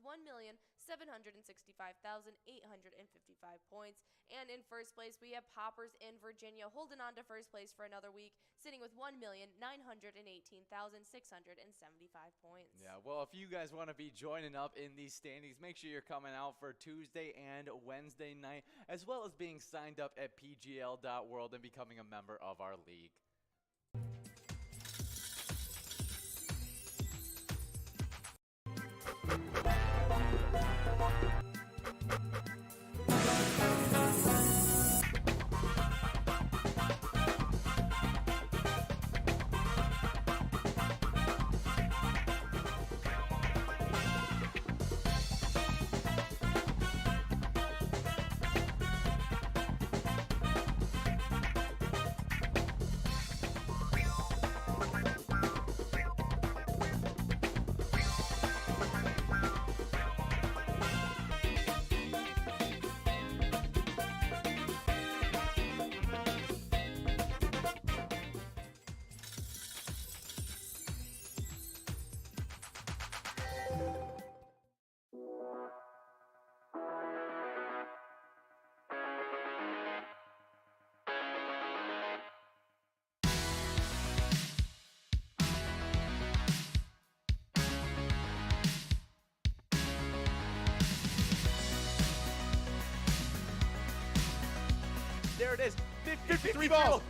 1,765,855 points. And in first place, we have Poppers in Virginia, holding on to first place for another week, sitting with 1,918,675 points. Yeah, well, if you guys want to be joining up in these standings, make sure you're coming out for Tuesday and Wednesday night, as well as being signed up at pgl.world and becoming a member of our league. There it is, 53 balls.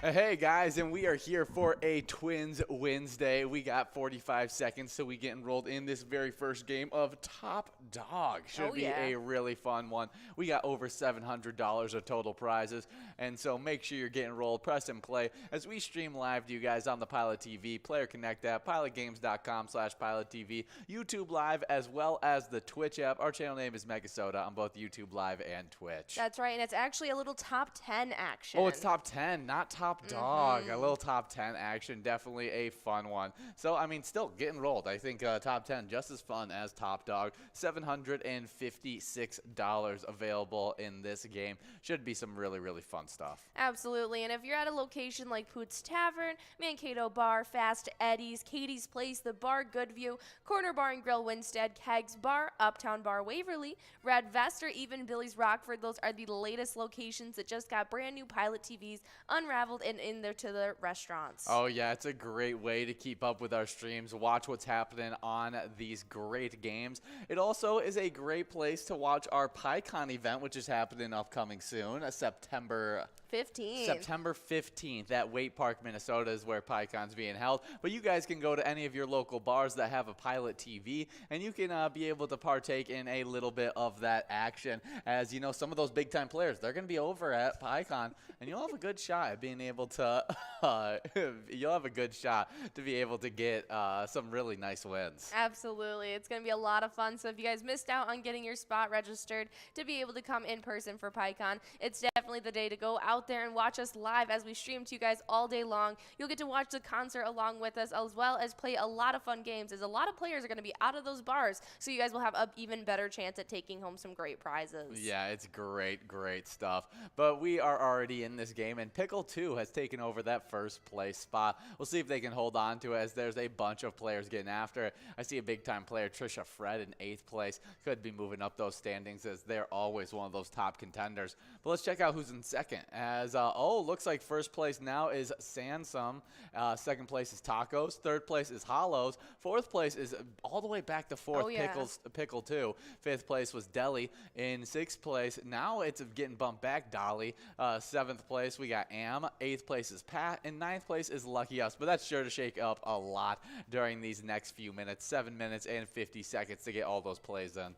Hey guys, and we are here for a Twins Wednesday. We got 45 seconds so we get enrolled in this very first game of Top Dog. Should be a really fun one. We got over $700 of total prizes, and so make sure you're getting enrolled. Press and play as we stream live to you guys on the Pilot TV, Player Connect app, pilotgames.com/PilotTV, YouTube Live, as well as the Twitch app. Our channel name is MegaSota on both YouTube Live and Twitch. That's right, and it's actually a little top 10 action. Oh, it's top 10, not top dog. A little top 10 action, definitely a fun one. So, I mean, still get enrolled. I think top 10 just as fun as top dog. $756 available in this game. Should be some really, really fun stuff. Absolutely, and if you're at a location like Poots Tavern, Mankato Bar, Fast Eddie's, Katie's Place, The Bar, Goodview, Corner Bar and Grill Winstead, Kegs Bar, Uptown Bar Waverly, Red Vest, or even Billy's Rockford, those are the latest locations that just got brand new Pilot TVs unraveled and in there to the restaurants. Oh yeah, it's a great way to keep up with our streams, watch what's happening on these great games. It also is a great place to watch our PyCon event, which is happening upcoming soon, September 15th at Waite Park, Minnesota is where PyCon's being held. But you guys can go to any of your local bars that have a Pilot TV, and you can be able to partake in a little bit of that action. As you know, some of those big time players, they're going to be over at PyCon, and you'll have a good shot at being able to be able to get some really nice wins. Absolutely, it's going to be a lot of fun. So if you guys missed out on getting your spot registered to be able to come in person for PyCon, it's definitely the day to go out there and watch us live as we stream to you guys all day long. You'll get to watch the concert along with us, as well as play a lot of fun games, as a lot of players are going to be out of those bars, so you guys will have an even better chance at taking home some great prizes. Yeah, it's great stuff. But we are already in this game, and Pickle 2 has taken over that first place spot. We'll see if they can hold on to it, as there's a bunch of players getting after it. I see a big-time player, Trisha Fred, in 8th place. Could be moving up those standings, as they're always one of those top contenders. But let's check out who's in second. As looks like first place now is Sansum. Second place is Tacos. Third place is Hollows. Fourth place is all the way back to fourth, Pickle 2. Fifth place was Deli. In 6th place, now it's getting bumped back, Dolly. 7th place, we got Am. 8th place is Pat. And 9th place is Lucky Us. But that's sure to shake up a lot during these next few minutes. 7 minutes and 50 seconds to get all those plays in.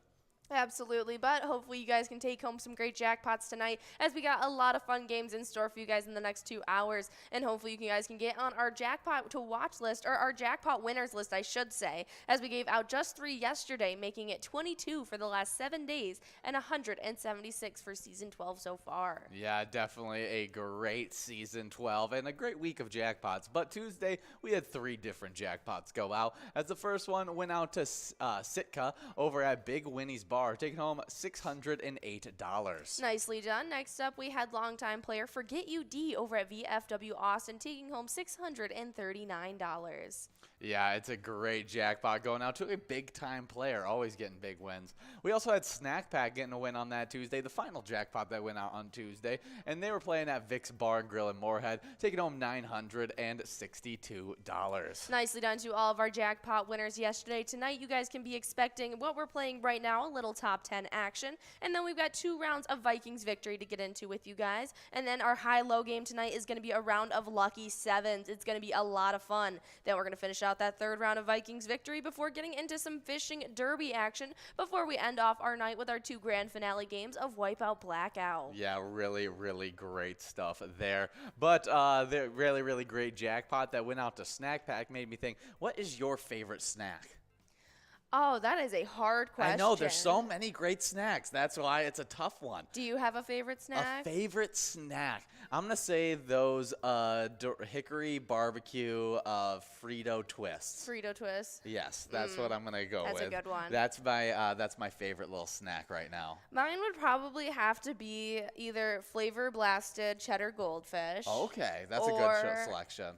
Absolutely, but hopefully you guys can take home some great jackpots tonight, as we got a lot of fun games in store for you guys in the next 2 hours, and hopefully you guys can get on our jackpot to watch list, or our jackpot winners list, I should say, as we gave out just 3 yesterday, making it 22 for the last 7 days and 176 for season 12 so far. Yeah, definitely a great season 12 and a great week of jackpots. But Tuesday, we had 3 different jackpots go out, as the first one went out to Sitka over at Big Winnie's Bar, taking home $608. Nicely done. Next up, we had longtime player Forget You D over at VFW Austin, taking home $639. Yeah, it's a great jackpot going out to a big-time player, always getting big wins. We also had Snack Pack getting a win on that Tuesday, the final jackpot that went out on Tuesday, and they were playing at Vic's Bar and Grill in Moorhead, taking home $962. Nicely done to all of our jackpot winners yesterday. Tonight, you guys can be expecting what we're playing right now, a little top 10 action, and then we've got 2 rounds of Vikings victory to get into with you guys, and then our high-low game tonight is going to be a round of Lucky Sevens. It's going to be a lot of fun. Then we're going to finish out that 3rd round of Vikings victory before getting into some fishing derby action before we end off our night with our 2 grand finale games of Wipeout Blackout. Yeah, really, really great stuff there. But the really, really great jackpot that went out to Snack Pack made me think, what is your favorite snack? Oh, that is a hard question. I know, there's so many great snacks. That's why it's a tough one. Do you have a favorite snack? A favorite snack? I'm going to say those hickory barbecue Frito Twists. Frito Twists? Yes, that's what I'm going to go with. That's a good one. That's my favorite little snack right now. Mine would probably have to be either Flavor Blasted Cheddar Goldfish. Okay, that's a good selection.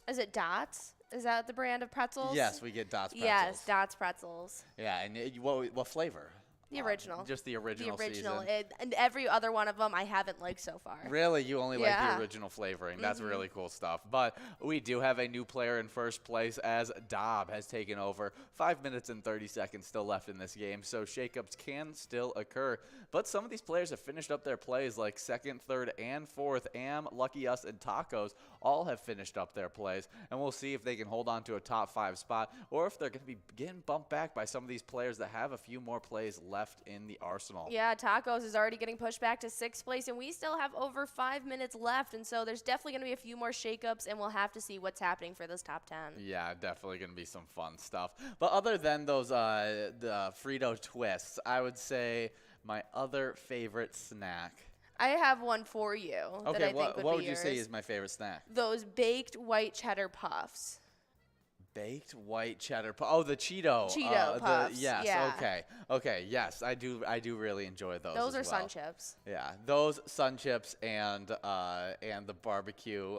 Is it Dots? Is that the brand of pretzels? Yes, we get Dots pretzels. Yes, Dots pretzels. Yeah, and what flavor? The original. Just the original season. Season. And every other one of them I haven't liked so far. Really? You only like the original flavoring. That's really cool stuff. But we do have a new player in first place, as Dob has taken over. 5 minutes and 30 seconds still left in this game, so shakeups can still occur. But some of these players have finished up their plays, like 2nd, 3rd, and 4th. Am, Lucky Us, and Tacos all have finished up their plays. And we'll see if they can hold on to a top 5 spot, or if they're going to be getting bumped back by some of these players that have a few more plays left in the arsenal. Yeah, Tacos is already getting pushed back to 6th place, and we still have over 5 minutes left, and so there's definitely going to be a few more shakeups, and we'll have to see what's happening for this top 10. Yeah, definitely going to be some fun stuff. But other than those the Frito Twists, I would say my other favorite snack. I have one for you that I think would be what would you yours. say is my favorite snack? Those baked white cheddar puffs. Baked white cheddar. Oh, the Cheeto. Cheeto puffs. Yes. Yeah. Okay. Yes, I do really enjoy those. Those are well. Sun Chips. Yeah, those Sun Chips and the barbecue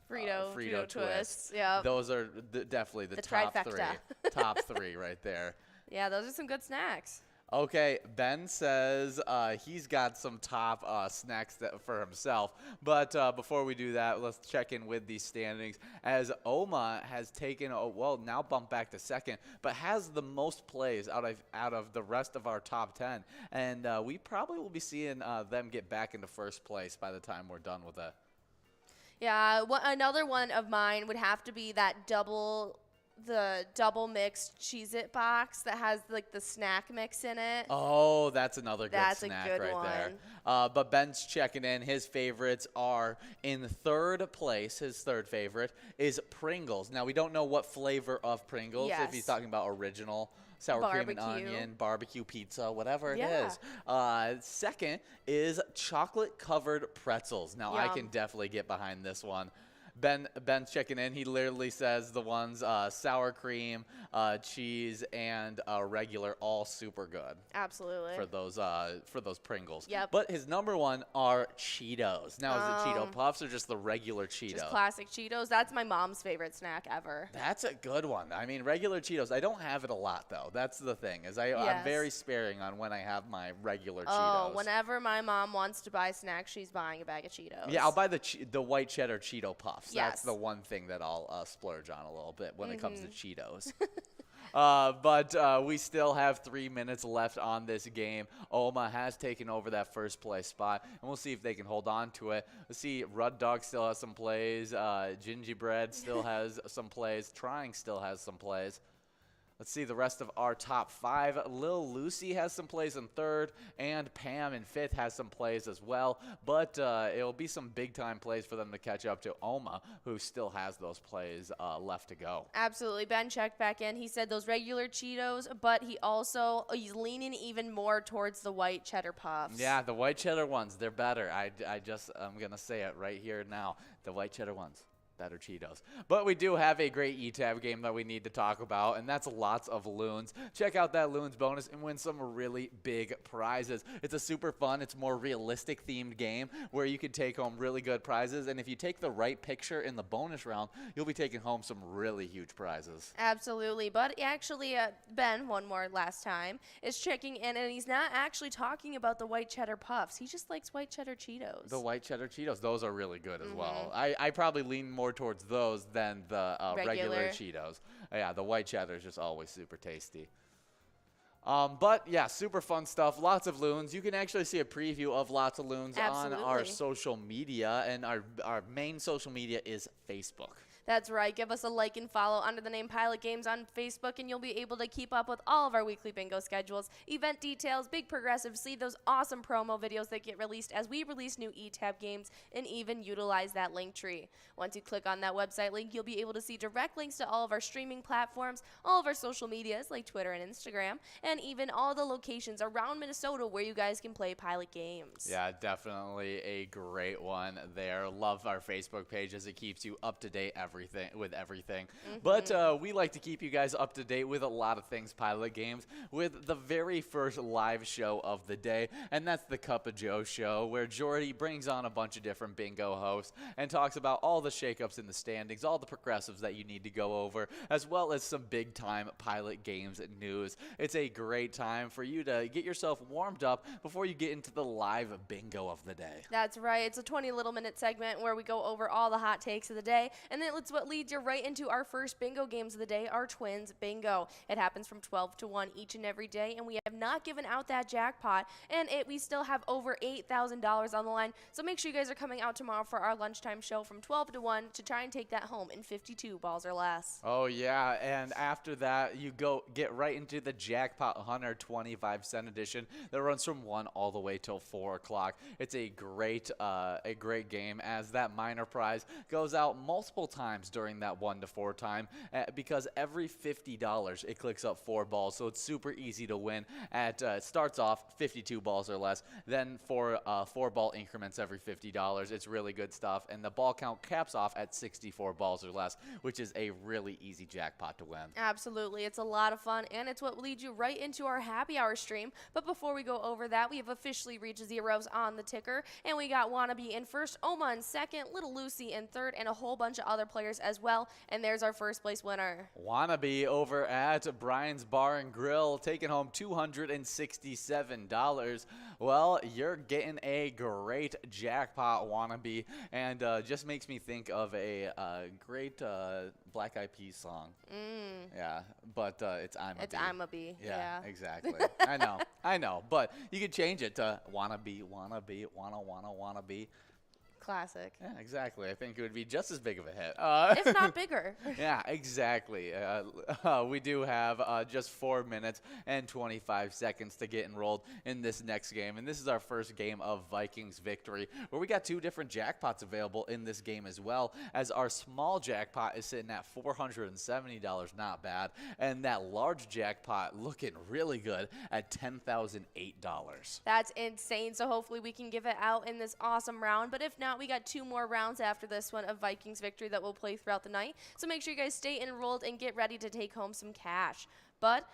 Frito Twists. Yeah. Those are definitely the top trifecta. 3. Top 3 right there. Yeah, those are some good snacks. Okay, Ben says he's got some top snacks for himself. But before we do that, let's check in with these standings, as Oma has taken, now bumped back to 2nd, but has the most plays out of the rest of our top 10. And we probably will be seeing them get back into first place by the time we're done with it. Yeah, another one of mine would have to be that double mixed Cheez-It box that has like the snack mix in it. Oh, that's another good snack a good right one. there. But Ben's checking in. His favorites are in 3rd place. His 3rd favorite is Pringles. Now, we don't know what flavor of Pringles, if he's talking about original, sour cream and onion, barbecue pizza, whatever it is. 2nd is chocolate-covered pretzels. Now, I can definitely get behind this one. Ben's checking in. He literally says the ones sour cream, cheese, and regular, all super good. Absolutely. For those Pringles. Yep. But his number one are Cheetos. Now, is it Cheeto Puffs or just the regular Cheetos? Just classic Cheetos. That's my mom's favorite snack ever. That's a good one. I mean, regular Cheetos. I don't have it a lot, though. That's the thing, is I'm very sparing on when I have my regular Cheetos. Oh, whenever my mom wants to buy snacks, she's buying a bag of Cheetos. Yeah, I'll buy the white cheddar Cheeto Puffs. Yes. That's the one thing that I'll splurge on a little bit when it comes to Cheetos. But we still have 3 minutes left on this game. Oma has taken over that first place spot, and we'll see if they can hold on to it. Let's see, Rud Dog still has some plays. Gingerbread still has some plays. Trying still has some plays. Let's see the rest of our top 5. Lil Lucy has some plays in 3rd, and Pam in 5th has some plays as well. But it'll be some big-time plays for them to catch up to Oma, who still has those plays left to go. Absolutely. Ben checked back in. He said those regular Cheetos, but he's leaning even more towards the white cheddar puffs. Yeah, the white cheddar ones, they're better. I'm going to say it right here now. The white cheddar ones. Better Cheetos. But we do have a great E-Tab game that we need to talk about, and that's lots of Loons. Check out that Loons bonus and win some really big prizes. It's a super fun, it's more realistic themed game where you can take home really good prizes, and if you take the right picture in the bonus round, you'll be taking home some really huge prizes. Absolutely. But actually, Ben, one more last time, is checking in, and he's not actually talking about the white cheddar puffs. He just likes white cheddar Cheetos. The white cheddar Cheetos, those are really good as well. I probably lean more towards those than the regular Cheetos. Yeah, the white cheddar is just always super tasty. But yeah, super fun stuff. Lots of Loons. You can actually see a preview of lots of Loons on our social media, and our main social media is Facebook. That's right. Give us a like and follow under the name Pilot Games on Facebook, and you'll be able to keep up with all of our weekly bingo schedules, event details, big progressives, see those awesome promo videos that get released as we release new eTab games, and even utilize that link tree. Once you click on that website link, you'll be able to see direct links to all of our streaming platforms, all of our social medias like Twitter and Instagram, and even all the locations around Minnesota where you guys can play Pilot Games. Yeah, definitely a great one there. Love our Facebook page as it keeps you up to date with everything. But we like to keep you guys up to date with a lot of things Pilot Games with the very first live show of the day, and that's the Cup of Joe show, where Jordy brings on a bunch of different bingo hosts and talks about all the shakeups in the standings, all the progressives that you need to go over, as well as some big time Pilot Games news. It's a great time for you to get yourself warmed up before you get into the live bingo of the day. That's right. It's a 20 little minute segment where we go over all the hot takes of the day, and then it's what leads you right into our first bingo games of the day, our Twins Bingo. It happens from 12 to 1 each and every day, and we have not given out that jackpot, and we still have over $8,000 on the line, so make sure you guys are coming out tomorrow for our lunchtime show from 12 to 1 to try and take that home in 52 balls or less. Oh yeah, and after that you get right into the Jackpot 125-cent edition that runs from 1 all the way till 4 o'clock. It's a great game, as that minor prize goes out multiple times during that 1 to 4 time, because every $50 it clicks up 4 balls, so it's super easy to win. It starts off 52 balls or less, then for 4 ball increments every $50. It's really good stuff, and the ball count caps off at 64 balls or less, which is a really easy jackpot to win. Absolutely. It's a lot of fun, and it's what leads you right into our happy hour stream. But before we go over that, we have officially reached zeros on the ticker, and we got Wannabe in first, Oma in second, Little Lucy in third, and a whole bunch of other players as well. And there's our first place winner. Wannabe over at Brian's Bar and Grill, taking home $267. Well, you're getting a great jackpot, Wannabe, and just makes me think of a great Black Eyed Peas song. Yeah, but it's I'm a bee. Yeah, exactly. I know, but you could change it to wanna be, wanna be. Classic. Yeah, exactly. I think it would be just as big of a hit. If not bigger. Yeah, exactly. We do have just 4 minutes and 25 seconds to get enrolled in this next game. And this is our first game of Vikings Victory, where we got 2 different jackpots available in this game as well, as our small jackpot is sitting at $470, not bad. And that large jackpot looking really good at $10,008. That's insane. So hopefully we can give it out in this awesome round. But if not, not, we got 2 more rounds after this one of Vikings victory that we'll play throughout the night. So make sure you guys stay enrolled and get ready to take home some cash. But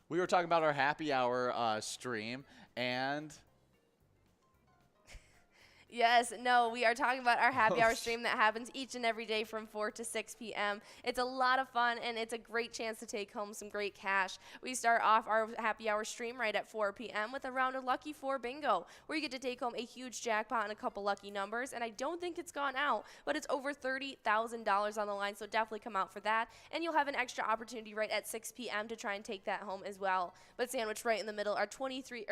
we were talking about our happy hour stream, and yes, no, we are talking about our happy hour stream that happens each and every day from 4 to 6 p.m. It's a lot of fun, and it's a great chance to take home some great cash. We start off our happy hour stream right at 4 p.m. with a round of Lucky 4 Bingo, where you get to take home a huge jackpot and a couple lucky numbers, and I don't think it's gone out, but it's over $30,000 on the line, so definitely come out for that, and you'll have an extra opportunity right at 6 p.m. to try and take that home as well. But sandwiched right in the middle are 23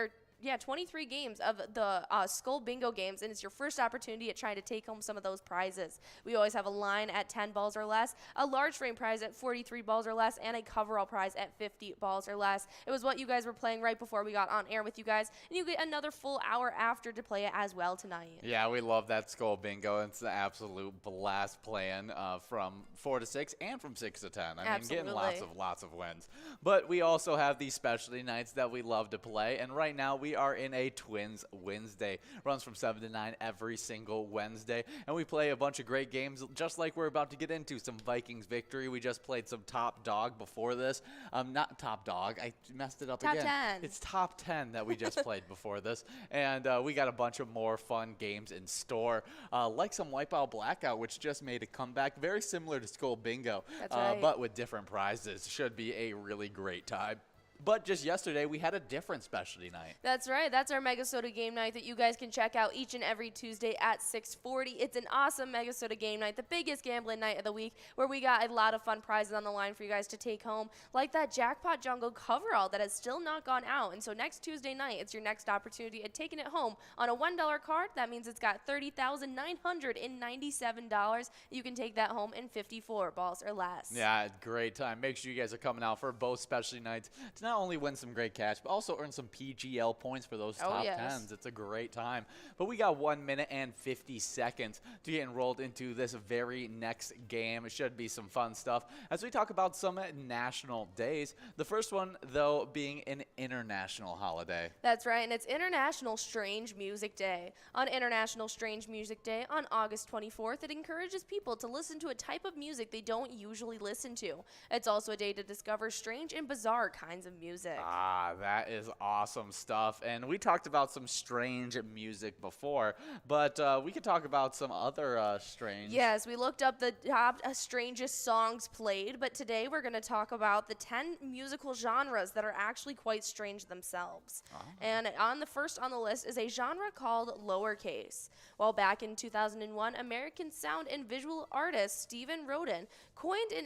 games of the Skull Bingo games, and it's your first opportunity at trying to take home some of those prizes. We always have a line at 10 balls or less, a large frame prize at 43 balls or less, and a coverall prize at 50 balls or less. It was what you guys were playing right before we got on air with you guys, and you get another full hour after to play it as well tonight. yeah, we love that Skull Bingo. It's an absolute blast playing from 4 to 6 and from 6 to 10. I mean, Absolutely. getting lots of wins. But we also have these specialty nights that we love to play, and right now we are in a Twins Wednesday. Runs from 7 to 9 every single Wednesday, and we play a bunch of great games just like we're about to get into. Some Vikings victory. We just played some Top Dog before this. Not Top Dog. I messed it up Top again. 10. It's Top 10 that we just played before this, and we got a bunch of more fun games in store, like some Wipeout Blackout, which just made a comeback, very similar to Skull Bingo, That's right. but with different prizes. Should be a really great time. But just yesterday, we had a different specialty night. That's right. That's our MegaSota game night that you guys can check out each and every Tuesday at 6:40. It's an awesome MegaSota game night, the biggest gambling night of the week, where we got a lot of fun prizes on the line for you guys to take home, like that Jackpot Jungle coverall that has still not gone out. And so next Tuesday night, it's your next opportunity at taking it home on a $1 card. That means it's got $30,997. You can take that home in 54 balls or less. Yeah, great time. Make sure you guys are coming out for both specialty nights to not only win some great cash, but also earn some PGL points for those top yes. 10s. It's a great time. But we got 1 minute and 50 seconds to get enrolled into this very next game. It should be some fun stuff as we talk about some national days. The first one, though, being an international holiday. That's right, and it's International Strange Music Day. On International Strange Music Day on August 24th, it encourages people to listen to a type of music they don't usually listen to. It's also a day to discover strange and bizarre kinds of music. Ah, that is awesome stuff. And we talked about some strange music before, but we could talk about some other strange. Yes, we looked up the top strangest songs played, but today we're going to talk about the 10 musical genres that are actually quite strange themselves. Oh. And on the first on the list is a genre called lowercase. Well, back in 2001, American sound and visual artist Stephen Roden coined an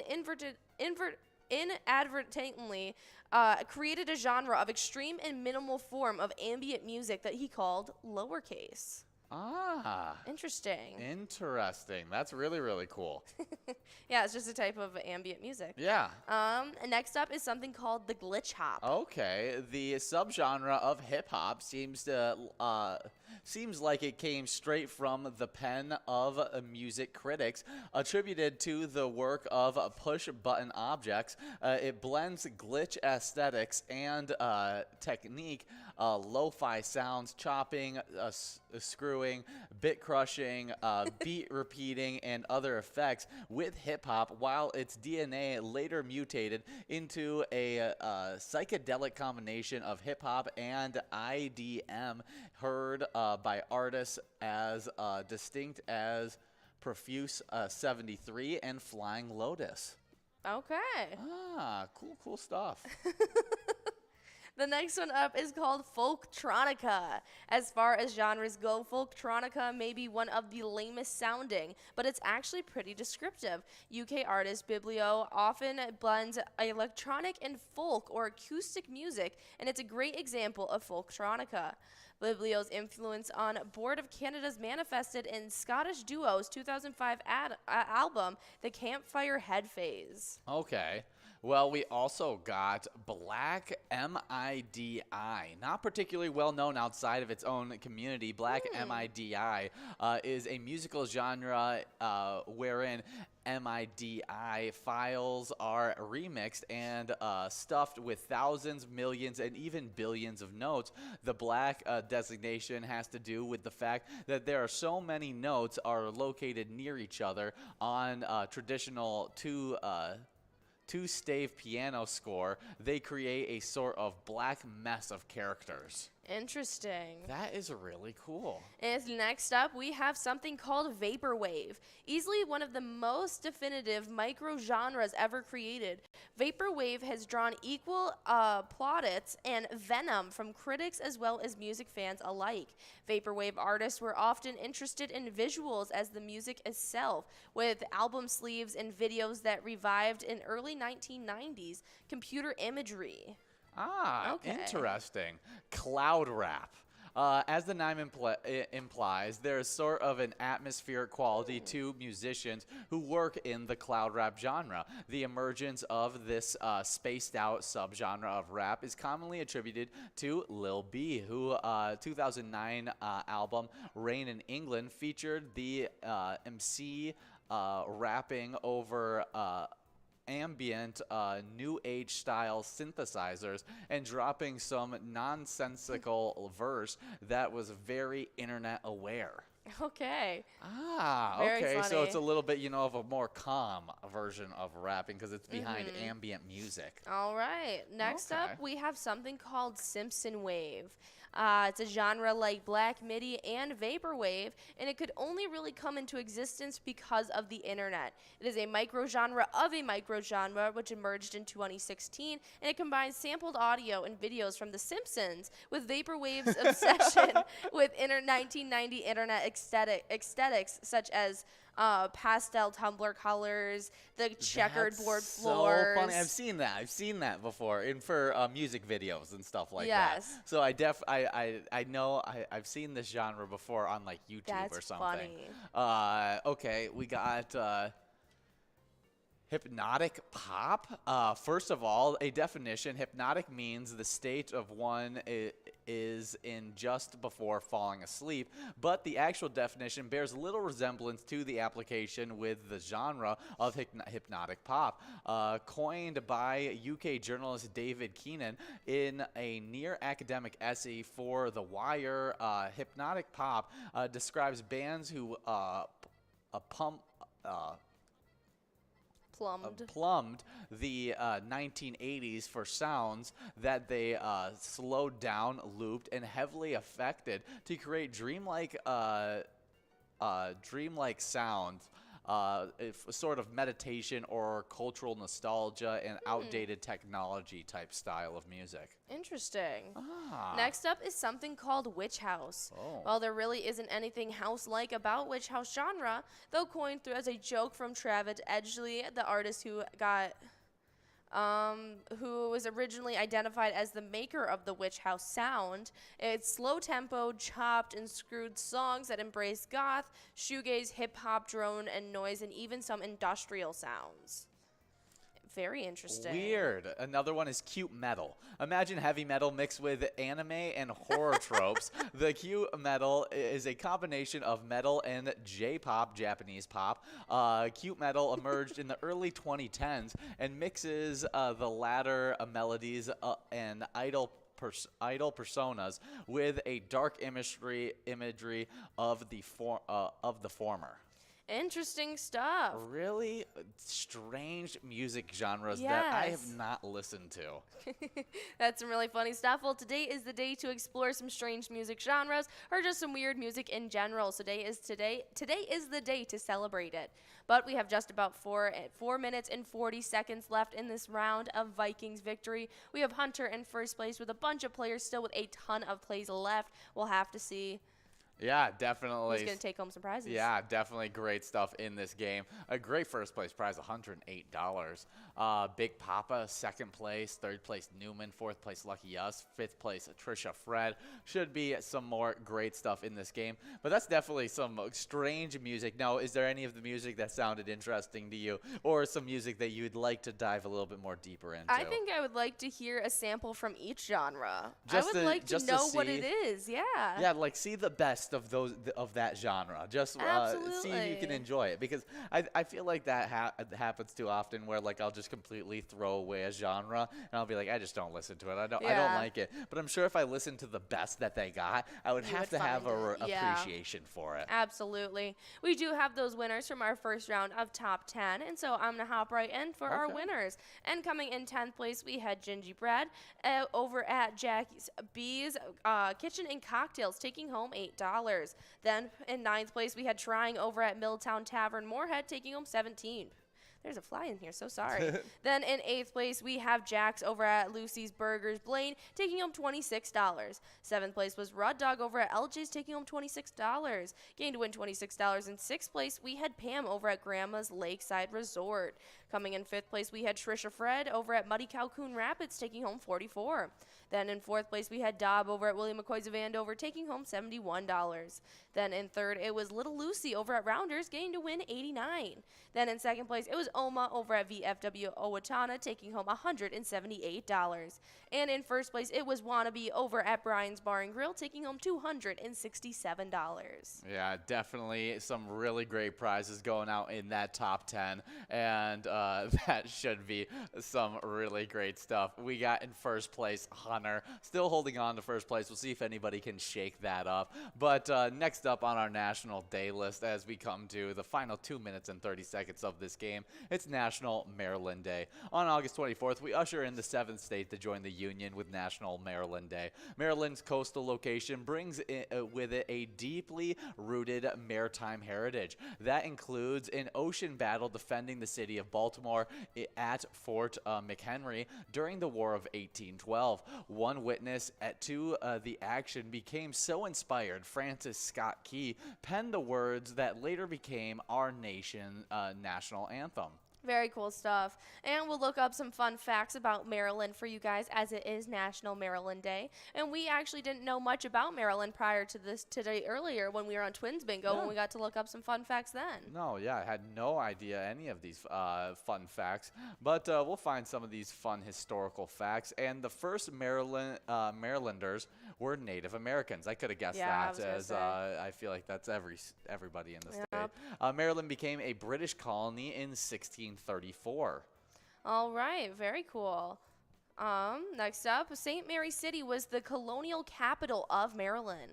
inadvertently created a genre of extreme and minimal form of ambient music that he called lowercase. Ah. Interesting. Interesting. That's really, really cool. Yeah, it's just a type of ambient music. Yeah. And next up is something called the glitch hop. Okay. The subgenre of hip hop seems like it came straight from the pen of music critics, attributed to the work of push button objects. It blends glitch aesthetics and technique, lo-fi sounds, chopping, screwing, bit crushing, beat repeating, and other effects with hip-hop, while its DNA later mutated into a psychedelic combination of hip-hop and IDM, heard by artists as distinct as Profuse 73 and Flying Lotus. Okay. Ah, cool stuff. The next one up is called Folktronica. As far as genres go, Folktronica may be one of the lamest sounding, but it's actually pretty descriptive. UK artist Biblio often blends electronic and folk or acoustic music, and it's a great example of Folktronica. Biblio's influence on Board of Canada's manifested in Scottish duo's 2005 album, The Campfire Head Phase. Okay. Well, we also got Black MIDI. Not particularly well known outside of its own community. Black MIDI is a musical genre wherein MIDI files are remixed and stuffed with thousands, millions, and even billions of notes. The black designation has to do with the fact that there are so many notes are located near each other on traditional two-stave piano score. They create a sort of black mess of characters. Interesting. That is really cool. And next up, we have something called Vaporwave, easily one of the most definitive micro-genres ever created. Vaporwave has drawn equal plaudits and venom from critics as well as music fans alike. Vaporwave artists were often interested in visuals as the music itself, with album sleeves and videos that revived in early 1990s computer imagery. Okay. Interesting. Cloud rap. As the name implies, there is sort of an atmospheric quality to musicians who work in the cloud rap genre. The emergence of this spaced out subgenre of rap is commonly attributed to Lil B, who 2009 album Rain in England featured the MC rapping over ambient new age style synthesizers and dropping some nonsensical verse that was very internet aware. Okay. Okay. Very So funny. it's a little bit, of a more calm version of rapping because it's behind ambient music. All right. Next Okay. up, we have something called Simpson Wave. It's a genre like Black MIDI and Vaporwave, and it could only really come into existence because of the internet. It is a microgenre of a microgenre, which emerged in 2016, and it combines sampled audio and videos from The Simpsons with Vaporwave's obsession with 1990 internet aesthetics, such as pastel Tumblr colors, the checkered board floors. So funny. I've seen that before for music videos and stuff like Yes. that. So I know I've seen this genre before on like YouTube That's or something. funny. Okay, we got hypnotic pop. First of all, a definition: hypnotic means the state of one is in just before falling asleep, but the actual definition bears little resemblance to the application with the genre of hypnotic pop. Coined by UK journalist David Keenan in a near-academic essay for The Wire, hypnotic pop describes bands who plumbed the 1980s for sounds that they slowed down, looped, and heavily affected to create dreamlike sounds, sort of meditation or cultural nostalgia and outdated technology type style of music. Interesting. Next up is something called Witch House. While there really isn't anything house-like about Witch House genre, though coined through as a joke from Travis Edgley, the artist who was originally identified as the maker of the Witch House sound. It's slow-tempo, chopped and screwed songs that embrace goth, shoegaze, hip-hop, drone, and noise, and even some industrial sounds. Very interesting. Weird. Another one is cute metal. Imagine heavy metal mixed with anime and horror tropes. The cute metal is a combination of metal and J-pop, Japanese pop. Cute metal emerged in the early 2010s and mixes the latter melodies and idol personas with a dark imagery of the former. Interesting stuff. Really strange music genres that I have not listened to. That's some really funny stuff. Well, today is the day to explore some strange music genres or just some weird music in general. So today is the day to celebrate it. But we have just about 4 minutes and 40 seconds left in this round of Vikings victory. We have Hunter in first place with a bunch of players still with a ton of plays left. We'll have to see. Yeah, definitely. Who's going to take home some prizes? Yeah, definitely great stuff in this game. A great first place prize, $108. Big Papa, second place. Third place, Newman. Fourth place, Lucky Us. Fifth place, Trisha Fred. Should be some more great stuff in this game. But that's definitely some strange music. Now, is there any of the music that sounded interesting to you, or some music that you'd like to dive a little bit more deeper into? I think I would like to hear a sample from each genre. Just I would like to know what it is. Yeah. Yeah, like see the best of that genre. Just see if you can enjoy it, because I feel like that happens too often, where like I'll just completely throw away a genre and I'll be like, I just don't listen to it. I don't like it. But I'm sure if I listened to the best that they got, I would have to have a appreciation for it. Absolutely. We do have those winners from our first round of top 10, and so I'm gonna hop right in for our winners. And coming in 10th place, we had Gingerbread over at Jackie's Bees Kitchen and Cocktails, taking home $8. Then in 9th place, we had Trying over at Milltown Tavern Moorhead, taking home $17. There's a fly in here, so sorry. Then in 8th place, we have Jax over at Lucy's Burgers Blaine, taking home $26. 7th place was Rud Dog over at LJ's, taking home $26. Gained to win $26. In 6th place, we had Pam over at Grandma's Lakeside Resort. Coming in 5th place, we had Trisha Fred over at Muddy Cow Coon Rapids, taking home $44. Then in 4th place, we had Dob over at William McCoy's of Andover, taking home $71. Then in 3rd, it was Little Lucy over at Rounders, getting to win $89. Then in 2nd place, it was Oma over at VFW Owatonna, taking home $178. And in 1st place, it was Wannabe over at Brian's Bar and Grill, taking home $267. Yeah, definitely some really great prizes going out in that top 10, and that should be some really great stuff. We got in 1st place Hunter, still holding on to 1st place. We'll see if anybody can shake that up. But next up on our national day list, as we come to the final 2 minutes and 30 seconds of this game, it's National Maryland Day. On August 24th, we usher in the 7th state to join the Union with National Maryland Day. Maryland's coastal location brings with it a deeply rooted maritime heritage. That includes an ocean battle defending the city of Baltimore at Fort McHenry during the War of 1812. One witness to the action became so inspired, Francis Scott Key penned the words that later became our nation's national anthem. Very cool stuff. And we'll look up some fun facts about Maryland for you guys, as it is National Maryland Day. And we actually didn't know much about Maryland prior to this today earlier when we were on Twins Bingo, when we got to look up some fun facts then. No, yeah, I had no idea any of these fun facts. But we'll find some of these fun historical facts. And the first Marylanders were Native Americans. I could have guessed that, as I feel like that's everybody in the state. Maryland became a British colony in 1634. All right, very cool. Next up, St. Mary City was the colonial capital of Maryland.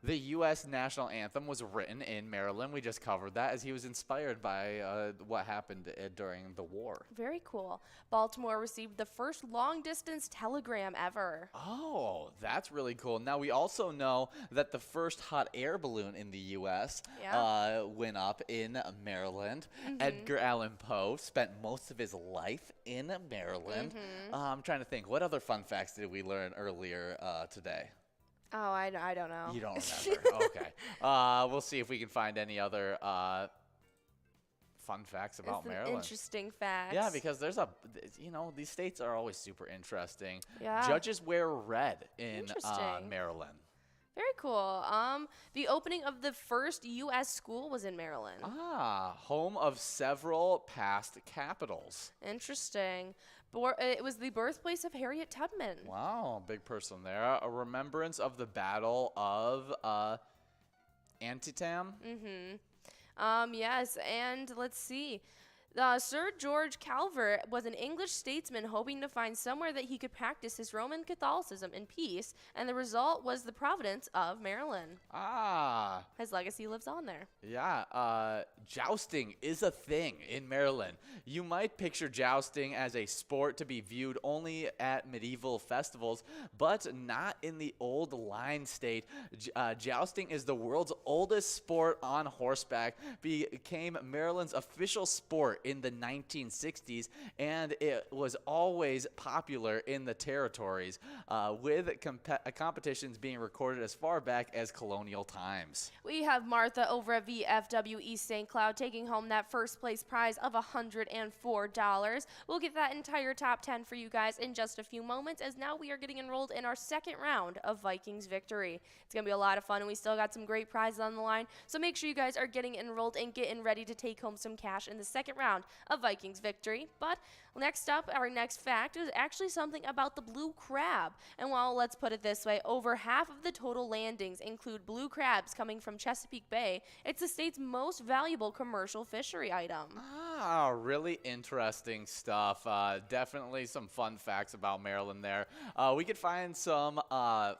The U.S. national anthem was written in Maryland. We just covered that, as he was inspired by what happened during the war. Very cool. Baltimore received the first long-distance telegram ever. Oh, that's really cool. Now, we also know that the first hot air balloon in the U.S. Went up in Maryland. Edgar Allan Poe spent most of his life in Maryland. I'm trying to think. What other fun facts did we learn earlier today? Oh, I don't know. You don't remember. Okay. We'll see if we can find any other fun facts about Maryland. Interesting facts. Yeah, because there's these states are always super interesting. Yeah. Judges wear red in Maryland. Very cool. The opening of the first U.S. school was in Maryland. Home of several past capitals. Interesting. It was the birthplace of Harriet Tubman. Wow, big person there. A remembrance of the Battle of Antietam. Yes, and let's see. Sir George Calvert was an English statesman hoping to find somewhere that he could practice his Roman Catholicism in peace, and the result was the Providence of Maryland. His legacy lives on there. Yeah, jousting is a thing in Maryland. You might picture jousting as a sport to be viewed only at medieval festivals, but not in the old line state. Jousting is the world's oldest sport on horseback, became Maryland's official sport in the 1960s, and it was always popular in the territories, with competitions being recorded as far back as colonial times. We have Martha over at VFW East St. Cloud taking home that first place prize of $104. We'll get that entire top 10 for you guys in just a few moments, as now we are getting enrolled in our second round of Vikings Victory. It's going to be a lot of fun, and we still got some great prizes on the line, so make sure you guys are getting enrolled and getting ready to take home some cash in the second round of Vikings Victory. But next up, our next fact is actually something about the blue crab. And while, let's put it this way, over half of the total landings include blue crabs coming from Chesapeake Bay, it's the state's most valuable commercial fishery item. Ah, really interesting stuff. Definitely some fun facts about Maryland there. We could find some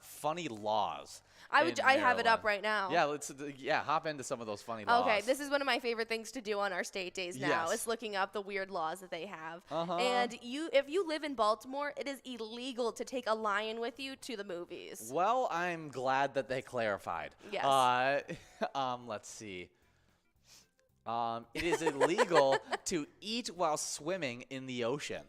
funny laws. I have it up right now. Yeah, let's hop into some of those funny laws. Okay, this is one of my favorite things to do on our state days now. Yes. Is looking up the weird laws that they have. And if you live in Baltimore, it is illegal to take a lion with you to the movies. Well, I'm glad that they clarified. Yes. Let's see. It is illegal to eat while swimming in the ocean.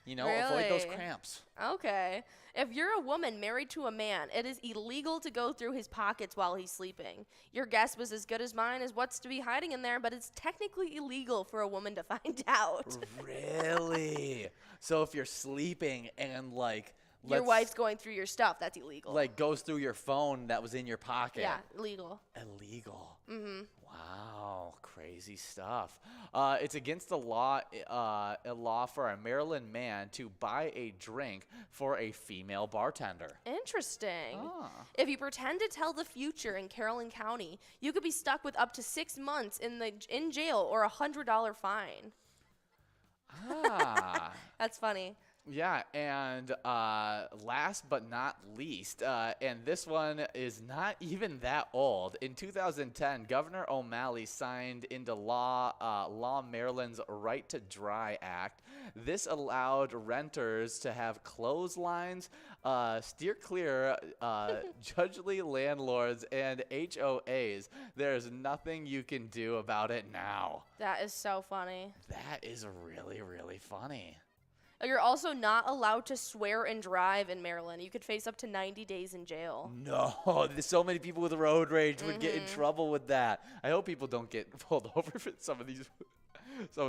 You know, avoid those Really? cramps. Okay. If you're a woman married to a man, it is illegal to go through his pockets while he's sleeping. Your guess was as good as mine as what's to be hiding in there, but it's technically illegal for a woman to find out. Really? So if you're sleeping and Your wife's going through your stuff, that's illegal. like goes through your phone that was in your pocket. Yeah, illegal. Illegal. Mm-hmm. Wow, crazy stuff. It's against the law, a law for a Maryland man to buy a drink for a female bartender. Interesting. Ah. If you pretend to tell the future in Caroline County, you could be stuck with up to 6 months in jail or $100 fine. Ah. That's funny. Yeah, and last but not least, and this one is not even that old. In 2010, Governor O'Malley signed into law Maryland's Right to Dry Act. This allowed renters to have clotheslines, steer clear judgely landlords, and HOAs. There's nothing you can do about it now. That is so funny. That is really, really funny. You're also not allowed to swear and drive in Maryland. You could face up to 90 days in jail. No, there's so many people with road rage would get in trouble with that. I hope people don't get pulled over for some of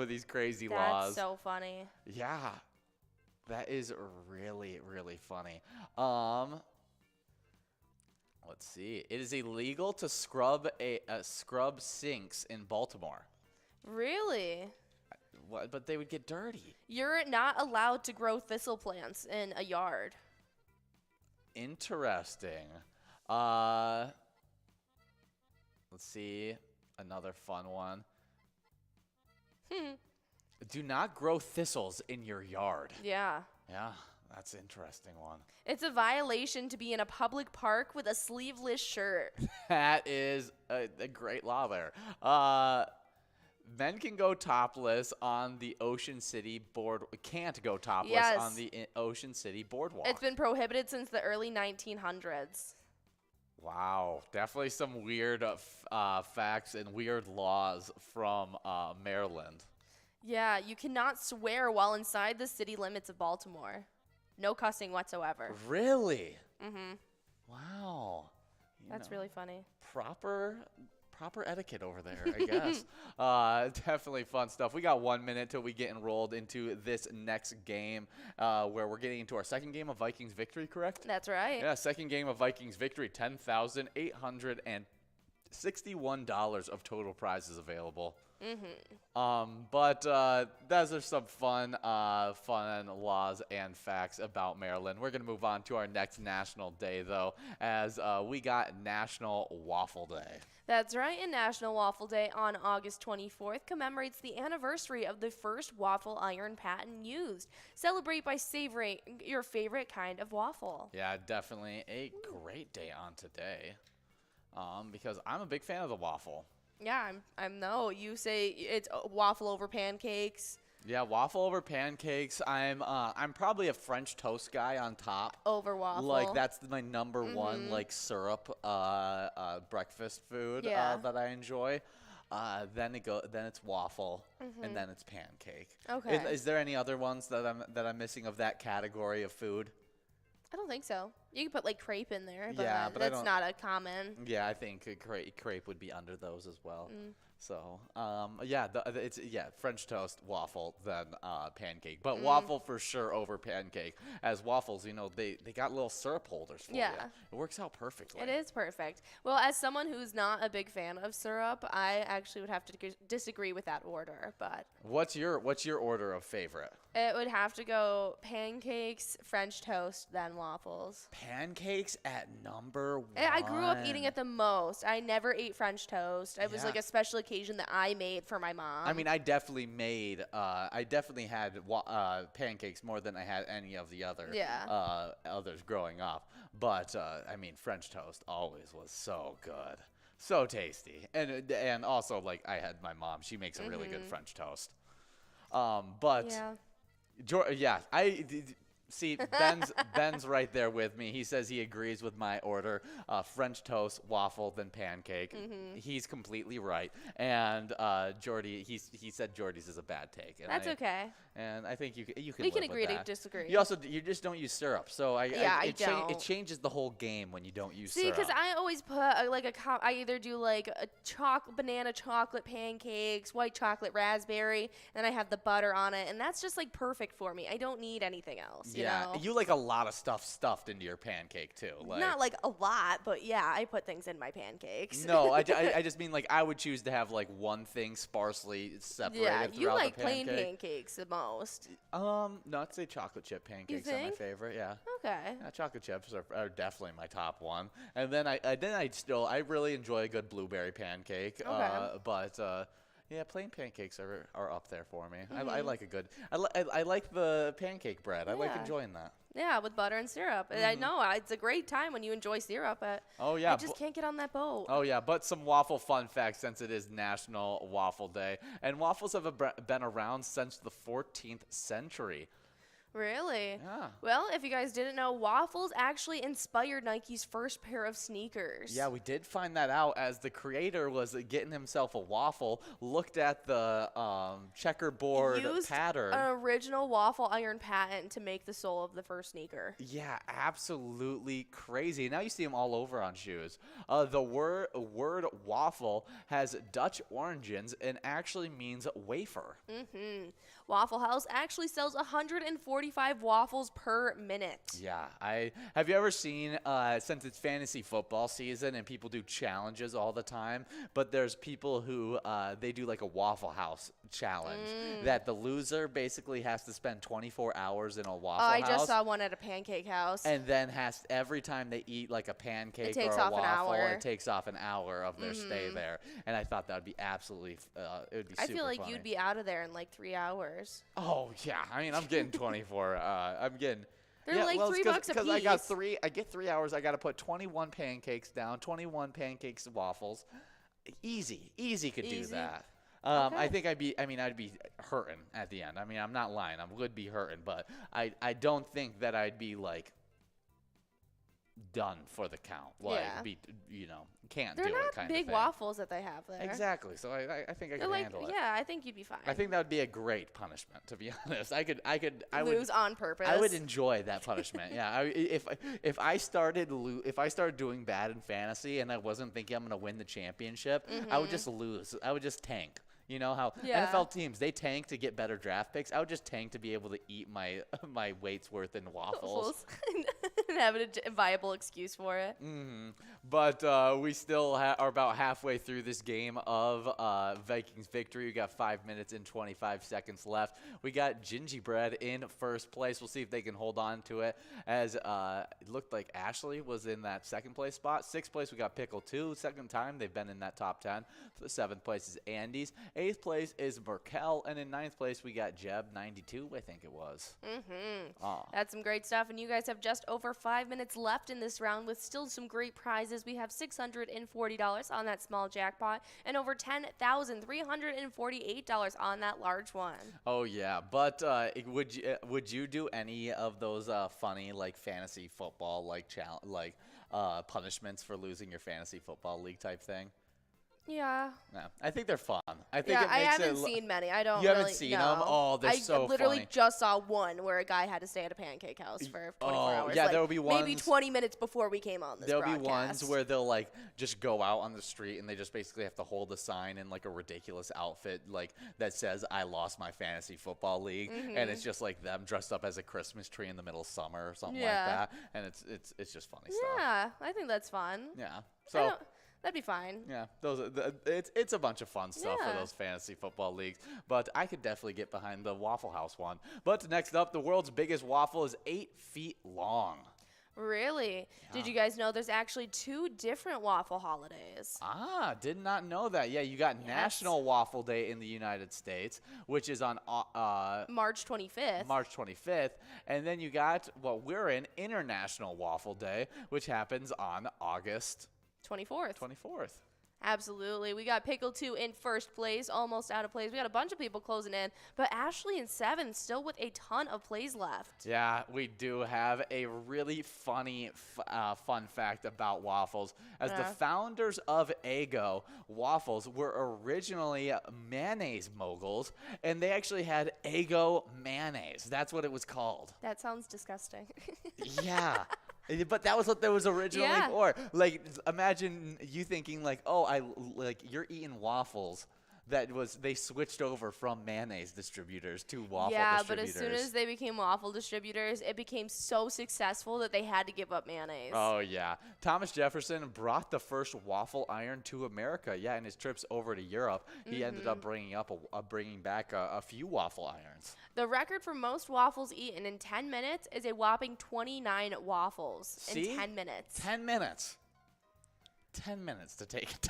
these crazy laws. That's so funny. Yeah, that is really, really funny. Let's see. It is illegal to scrub scrub sinks in Baltimore. Really? What? But they would get dirty. You're not allowed to grow thistle plants in a yard. Interesting. Let's see. Another fun one. Do not grow thistles in your yard. Yeah. Yeah, that's an interesting one. It's a violation to be in a public park with a sleeveless shirt. That is a great law there. Men can go topless on the Ocean City board. Can't go topless on the Ocean City boardwalk. It's been prohibited since the early 1900s. Wow, definitely some weird facts and weird laws from Maryland. Yeah, you cannot swear while inside the city limits of Baltimore. No cussing whatsoever. Really? Mm-hmm. Wow. That's really funny. Proper etiquette over there, I guess. Definitely fun stuff. We got 1 minute till we get enrolled into this next game, where we're getting into our second game of Vikings Victory, correct? That's right. Yeah, second game of Vikings Victory, $10,861 of total prizes available. But those are some fun laws and facts about Maryland. We're gonna move on to our next national day, though, as we got National Waffle Day. That's right, and National Waffle Day on August 24th commemorates the anniversary of the first waffle iron patent used. Celebrate by savoring your favorite kind of waffle. Yeah, definitely a great day on today, because I'm a big fan of the waffle. Yeah, no. You say it's waffle over pancakes. Yeah, waffle over pancakes. I'm probably a French toast guy on top. Over waffle. Like that's my number one syrup breakfast food Yeah. that I enjoy. Then it's waffle, and then it's pancake. Okay. Is there any other ones that I'm missing of that category of food? I don't think so. You can put like crepe in there, but, Yeah, but I that's don't- not a common. Yeah, I think crepe would be under those as well. Mm. So, it's French toast, waffle, then pancake. But waffle for sure over pancake. As waffles, they got little syrup holders for you. Yeah. It works out perfectly. It is perfect. Well, as someone who's not a big fan of syrup, I actually would have to disagree with that order. But What's your order of favorite? it would have to go pancakes, French toast, then waffles. Pancakes at number one. I grew up eating it the most. I never ate French toast. It was like a special occasion that I made for my mom. I mean, I definitely had pancakes more than I had any of the other others growing up. But I mean, French toast always was so good, so tasty, and also like I had my mom. She makes a really good French toast. See, Ben's right there with me. He says he agrees with my order: French toast, waffle, then pancake. He's completely right. And Jordy, he said Jordy's is a bad take. And That's okay. And I think you can. We can live agree with to that. disagree. You just don't use syrup. So I don't. It changes the whole game when you don't use See, syrup. because I always put I either do like a banana chocolate pancakes, white chocolate raspberry, and I have the butter on it, and that's just like perfect for me. I don't need anything else. You know? You like a lot of stuff stuffed into your pancake too. Like, not like a lot, but yeah, I put things in my pancakes. No, I just mean like I would choose to have like one thing sparsely separated Yeah, throughout you like the pancake. plain pancakes the most. No, I'd say chocolate chip pancakes are my favorite. Yeah. Okay. Yeah, chocolate chips are definitely my top one, and then I really enjoy a good blueberry pancake. Okay. Yeah, plain pancakes are up there for me. I like a good. I like the pancake bread. I like Yeah. enjoying that. Yeah, with butter and syrup. And I know it's a great time when you enjoy syrup, but I just can't get on that boat. Oh yeah, but some waffle fun facts since it is National Waffle Day, and waffles have been around since the 14th century. Really? Yeah. Well, if you guys didn't know, waffles actually inspired Nike's first pair of sneakers. Yeah, we did find that out as the creator was getting himself a waffle, looked at the checkerboard Used pattern. an original waffle iron patent to make the sole of the first sneaker. Yeah, absolutely crazy. Now you see them all over on shoes. The word waffle has Dutch origins and actually means wafer. Mm-hmm. Waffle House actually sells 145 waffles per minute. Yeah, have you ever seen since it's fantasy football season and people do challenges all the time, but there's people who they do like a Waffle House challenge that the loser basically has to spend 24 hours in a Waffle House. I just saw one at a pancake house. And then every time they eat like a pancake or a waffle, it takes off an hour of their stay there. And I thought that would be absolutely, it would be super I feel like funny. you'd be out of there in like 3 hours. Oh yeah, I mean I'm getting 24. I'm getting. They're like $3 a piece. Because I get 3 hours. I got to put 21 pancakes down, 21 pancakes and waffles. Easy could do that. Okay. I think I'd be hurting at the end. I mean, I'm not lying. I would be hurting, but I don't think that I'd be like done for the count. Like, can't They're do it not kind big of thing. waffles that they have there. Exactly. So I think I could handle it. Yeah, I think you'd be fine. I think that would be a great punishment, to be honest. I would lose on purpose. I would enjoy that punishment. Yeah. If I started doing bad in fantasy and I wasn't thinking I'm going to win the championship, I would just lose. I would just tank. You know how NFL teams, they tank to get better draft picks. I would just tank to be able to eat my weight's worth in waffles. And have a viable excuse for it. Mm-hmm. But we still are about halfway through this game of Vikings victory. We got 5 minutes and 25 seconds left. We got Gingerbread in first place. We'll see if they can hold on to it, as it looked like Ashley was in that second place spot. Sixth place, we got Pickle 2. Second time they've been in that top 10. The seventh place is Andy's. Eighth place is Merkel. And in ninth place, we got Jeb 92, I think it was. That's some great stuff. And you guys have just over 5 minutes left in this round with still some great prizes. We have $640 on that small jackpot and over $10,348 on that large one. Oh yeah, but would you do any of those funny like fantasy football punishments for losing your fantasy football league type thing? Yeah. No, I think they're fun. I think Yeah, it I makes haven't it seen many. I don't You really haven't seen know. them? Oh, they're so I literally funny. just saw one where a guy had to stay at a pancake house for 24 hours. Yeah, like, there'll be maybe ones. 20 minutes before we came on this There'll broadcast. be ones where they'll like just go out on the street and they just basically have to hold a sign in like a ridiculous outfit like that says "I lost my fantasy football league," and it's just like them dressed up as a Christmas tree in the middle of summer or something like that, and it's just funny stuff. Yeah, I think that's fun. Yeah. So. That'd be fine. Yeah, those are it's a bunch of fun stuff for Yeah. those fantasy football leagues, but I could definitely get behind the Waffle House one. But next up, the world's biggest waffle is 8 feet long. Really? Did you guys know there's actually 2 different waffle holidays? Did not know that. Yeah, you got National Waffle Day in the United States, which is on March 25th. March 25th, and then you got what we're in, International Waffle Day, which happens on August 24th. Absolutely. We got Pickle 2 in first place, almost out of plays. We got a bunch of people closing in, but Ashley in 7th, still with a ton of plays left. Yeah, we do have a really funny fun fact about waffles. As the founders of Eggo, waffles were originally mayonnaise moguls, and they actually had Eggo mayonnaise. That's what it was called. That sounds disgusting. Yeah. But that was what there was originally for. Like, imagine you thinking like, oh, you're eating waffles. They switched over from mayonnaise distributors to waffle distributors. But as soon as they became waffle distributors, it became so successful that they had to give up mayonnaise. Oh, yeah. Thomas Jefferson brought the first waffle iron to America. Yeah, in his trips over to Europe, he ended up bringing back a few waffle irons. The record for most waffles eaten in 10 minutes is a whopping 29 waffles in 10 minutes. 10 minutes. 10 minutes to take it.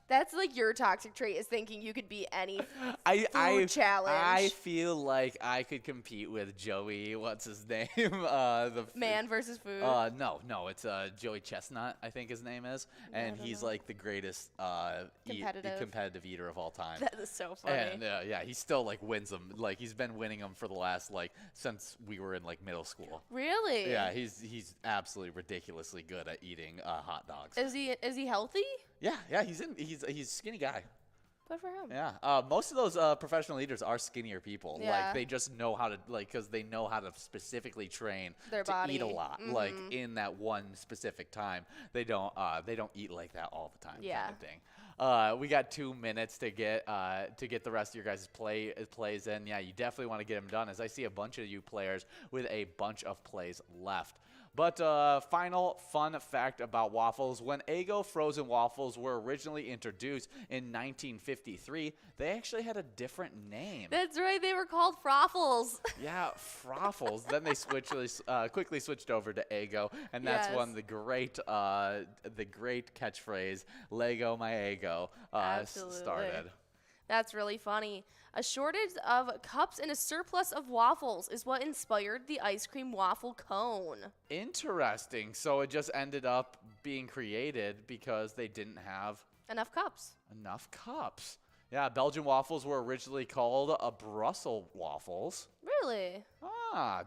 That's like your toxic trait is thinking you could beat any food challenge. I feel like I could compete with Joey. What's his name? The Man versus food. No, it's Joey Chestnut. I think his name is, and he's like the greatest competitive eater of all time. That is so funny. And yeah, he still like wins them. Like he's been winning them for the last like since we were in like middle school. Really? Yeah, he's absolutely ridiculously good at eating hot dogs. Is he healthy? Yeah, he's a skinny guy. Good for him. Yeah, most of those professional eaters are skinnier people. Yeah. Like they just know how to because they know how to specifically train their body. Eat a lot. Like in that one specific time, they don't eat like that all the time. Yeah. Kind of thing. We got 2 minutes to get the rest of your guys' plays in. Yeah, you definitely want to get them done. As I see a bunch of you players with a bunch of plays left. But final fun fact about waffles, when Eggo frozen waffles were originally introduced in 1953, they actually had a different name. That's right, they were called Froffles. Yeah, Froffles. Then they quickly switched over to Eggo, and that's when the great catchphrase "Lego my Eggo" started. That's really funny. A shortage of cups and a surplus of waffles is what inspired the ice cream waffle cone. Interesting. So it just ended up being created because they didn't have enough cups. Yeah, Belgian waffles were originally called Brussels waffles. Really?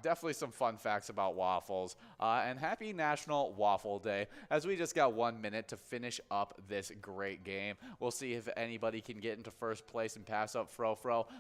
Definitely some fun facts about waffles. And happy National Waffle Day. As we just got 1 minute to finish up this great game. We'll see if anybody can get into first place and pass up Fro.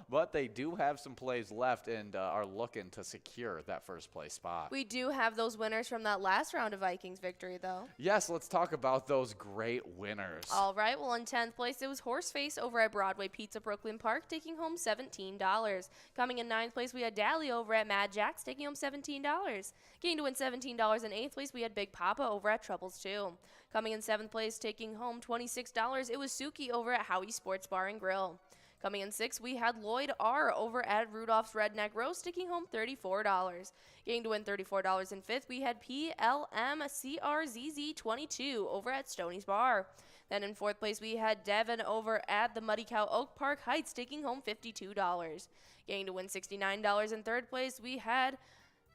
But they do have some plays left and are looking to secure that first place spot. We do have those winners from that last round of Vikings victory, though. Yes, let's talk about those great winners. All right, well, in 10th place, it was Horseface over at Broadway Pizza Brooklyn Park, taking home $17. Coming in 9th place, we had Dally over at Mad Jack's, taking home $17. Getting to win $17 in 8th place, we had Big Papa over at Troubles 2. Coming in 7th place, taking home $26, it was Suki over at Howie Sports Bar and Grill. Coming in 6th, we had Lloyd R. over at Rudolph's Redneck Roast, taking home $34. Getting to win $34 in 5th, we had PLMCRZZ22 over at Stoney's Bar. Then in 4th place, we had Devin over at the Muddy Cow Oak Park Heights, taking home $52. Getting to win $69 in 3rd place, we had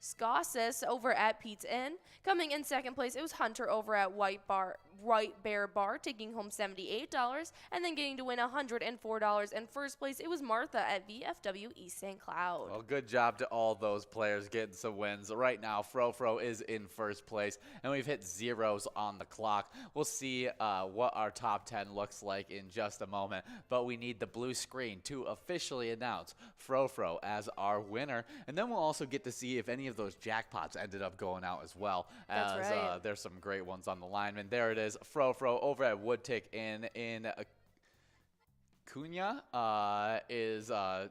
Scossus over at Pete's Inn. Coming in 2nd place, it was Hunter over at White Right Bear Bar taking home $78 and then getting to win $104. In first place, it was Martha at VFW East St. Cloud. Well, good job to all those players getting some wins. Right now, Frofro is in first place, and we've hit zeros on the clock. We'll see what our top 10 looks like in just a moment, but we need the blue screen to officially announce Frofro as our winner, and then we'll also get to see if any of those jackpots ended up going out as well, as That's right. there's some great ones on the line. And there it is, Frofro over at Woodtick in Cunha is a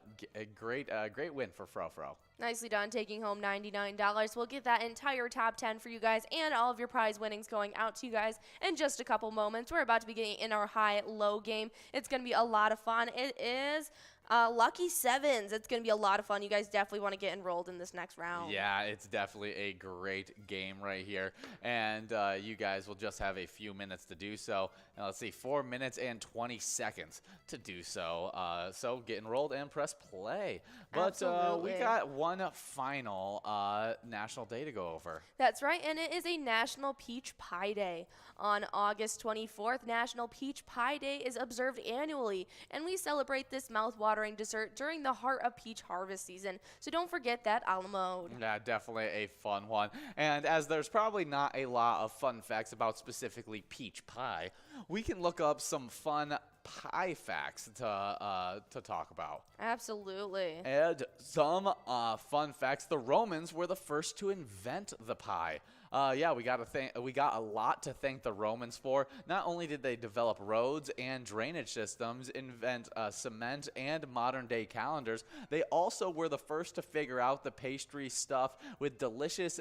great win for Frofro. Nicely done, taking home $99. We'll get that entire top 10 for you guys and all of your prize winnings going out to you guys in just a couple moments. We're about to be getting in our high-low game. It's going to be a lot of fun. It is Lucky Sevens. It's going to be a lot of fun. You guys definitely want to get enrolled in this next round. Yeah, it's definitely a great game right here. And you guys will just have a few minutes to do so. And let's see, 4 minutes and 20 seconds to do so. So get enrolled and press play. But we got one final national day to go over. That's right, and it is a National Peach Pie Day. On August 24th, National Peach Pie Day is observed annually, and we celebrate this mouth-watering dessert during the heart of peach harvest season. So don't forget that a la mode. Yeah, definitely a fun one. And as there's probably not a lot of fun facts about specifically peach pie, we can look up some fun pie facts to talk about. Absolutely. And some fun facts. The Romans were the first to invent the pie. Yeah, we got a lot to thank the Romans for. Not only did they develop roads and drainage systems, invent cement and modern day calendars, they also were the first to figure out the pastry stuff with delicious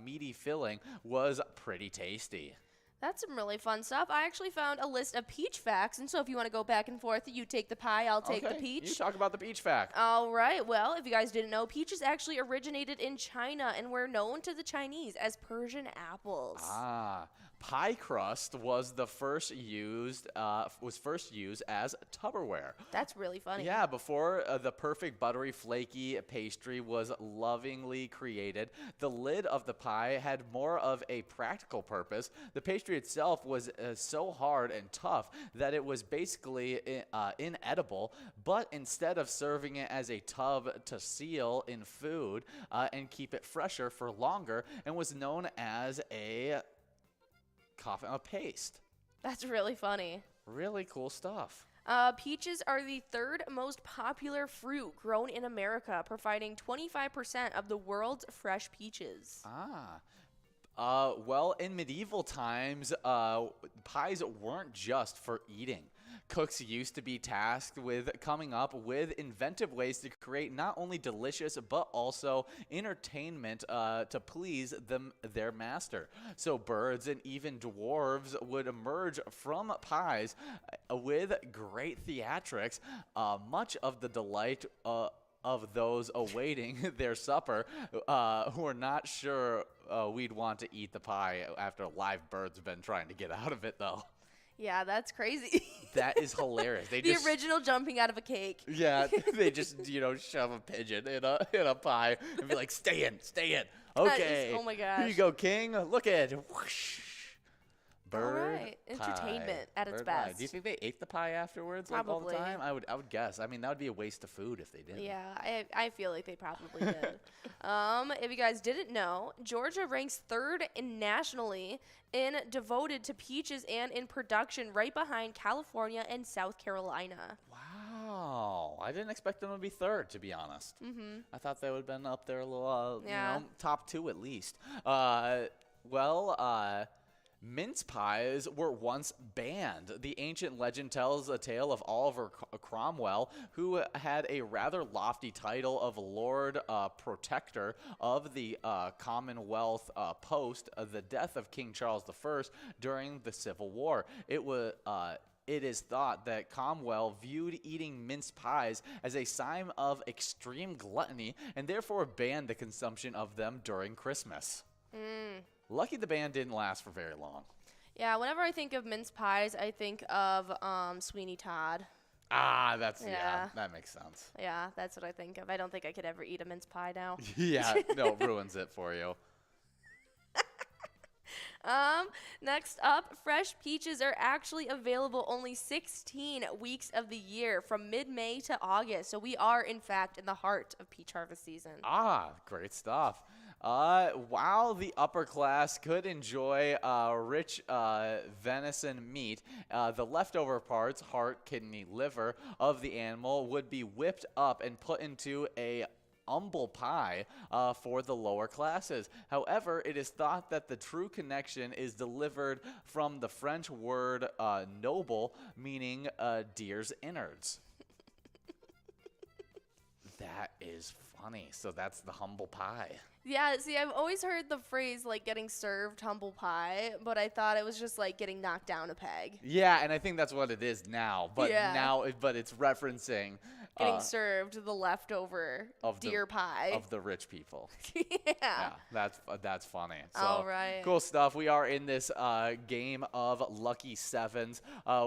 meaty filling was pretty tasty. That's some really fun stuff. I actually found a list of peach facts, and so if you want to go back and forth, you take the pie, I'll take the peach. You talk about the peach fact. All right. Well, if you guys didn't know, peaches actually originated in China and were known to the Chinese as Persian apples. Pie crust was first used as Tupperware. That's really funny. Yeah, before the perfect buttery flaky pastry was lovingly created, the lid of the pie had more of a practical purpose. The pastry itself was so hard and tough that it was basically inedible, but instead of serving it as a tub to seal in food and keep it fresher for longer, and was known as a paste. That's really funny. Really cool stuff. Peaches are the third most popular fruit grown in America, providing 25% of the world's fresh peaches. Well, in medieval times, pies weren't just for eating. Cooks used to be tasked with coming up with inventive ways to create not only delicious but also entertainment to please their master. So birds and even dwarves would emerge from pies with great theatrics. Much of the delight of those awaiting their supper who are not sure we'd want to eat the pie after a live bird's been trying to get out of it, though. Yeah, that's crazy. That is hilarious. The original jumping out of a cake. Yeah, they just, shove a pigeon in a pie and be like, stay in. Okay. Oh my gosh. Here you go, king. Look at it. Whoosh. Bird All right. Entertainment at its Bird best. pie. Do you think they ate the pie afterwards like all the time? I would guess. I mean, that would be a waste of food if they didn't. Yeah, I feel like they probably did. If you guys didn't know, Georgia ranks third nationally in devoted to peaches and in production, right behind California and South Carolina. Wow. I didn't expect them to be third, to be honest. I thought they would have been up there a little, top two at least. Mince pies were once banned. The ancient legend tells a tale of Oliver Cromwell, who had a rather lofty title of Lord Protector of the Commonwealth post the death of King Charles I during the Civil War. It is thought that Cromwell viewed eating mince pies as a sign of extreme gluttony and therefore banned the consumption of them during Christmas. Lucky the ban didn't last for very long. Yeah, whenever I think of mince pies, I think of Sweeney Todd. That makes sense. Yeah, that's what I think of. I don't think I could ever eat a mince pie now. Yeah, no, it ruins it for you. Next up, fresh peaches are actually available only 16 weeks of the year from mid-May to August. So we are, in fact, in the heart of peach harvest season. Ah, great stuff. While the upper class could enjoy rich venison meat, the leftover parts, heart, kidney, liver, of the animal would be whipped up and put into a humble pie for the lower classes. However, it is thought that the true connection is delivered from the French word noble, meaning deer's innards. That is funny. So that's the humble pie. Yeah, see, I've always heard the phrase like getting served humble pie, but I thought it was just like getting knocked down a peg. Yeah, and I think that's what it is now. But but it's referencing Getting served the leftover of deer pie. of the rich people. Yeah. That's funny. So, all right. Cool stuff. We are in this game of Lucky Sevens.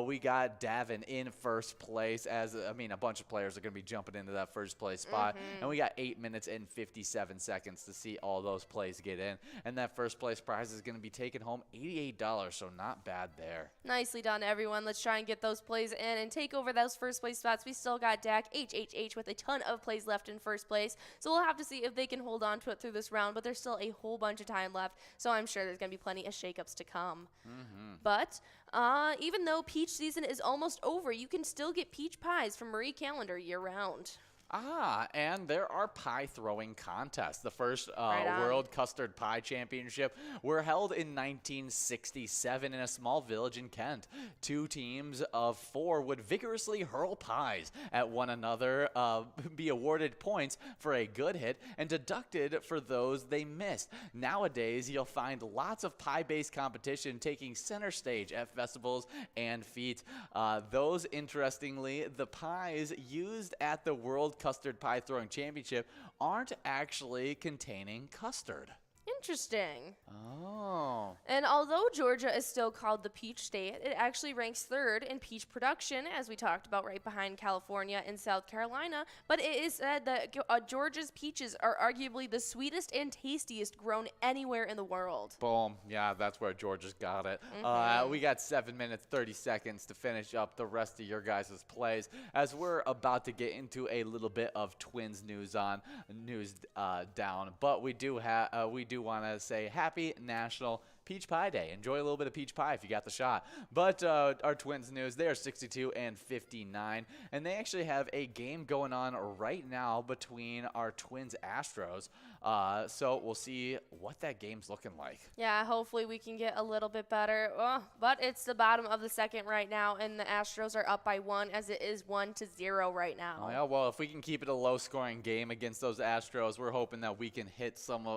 We got Davin in first place, as a bunch of players are going to be jumping into that first place spot. And we got 8 minutes and 57 seconds to see all those plays get in. And that first place prize is going to be taking home $88, so not bad there. Nicely done, everyone. Let's try and get those plays in and take over those first place spots. We still got Dak HHH with a ton of plays left in first place, so we'll have to see if they can hold on to it through this round, but there's still a whole bunch of time left, so I'm sure there's going to be plenty of shakeups to come. But even though peach season is almost over, you can still get peach pies from Marie Calendar year-round. And there are pie throwing contests. The first World Custard Pie Championship were held in 1967 in a small village in Kent. 2 teams of 4 would vigorously hurl pies at one another, be awarded points for a good hit, and deducted for those they missed. Nowadays, you'll find lots of pie-based competition taking center stage at festivals and feats. Those, interestingly, the pies used at the World Custard Pie Throwing Championship aren't actually containing custard. Interesting. Oh. And although Georgia is still called the peach state, it actually ranks 3rd in peach production, as we talked about, right behind California and South Carolina. But it is said that Georgia's peaches are arguably the sweetest and tastiest grown anywhere in the world. Boom. Yeah, that's where Georgia's got it. We got 7 minutes, 30 seconds to finish up the rest of your guys' plays, as we're about to get into a little bit of Twins news down. But we do want to say happy National Peach Pie Day. Enjoy a little bit of peach pie if you got the shot. But our Twins news, they are 62 and 59, and they actually have a game going on right now between our Twins Astros. So we'll see what that game's looking like. Yeah, hopefully we can get a little bit better. But it's the bottom of the second right now, and the Astros are up by 1, as it is 1-0 right now. Oh, yeah, well, if we can keep it a low-scoring game against those Astros, we're hoping that we can hit some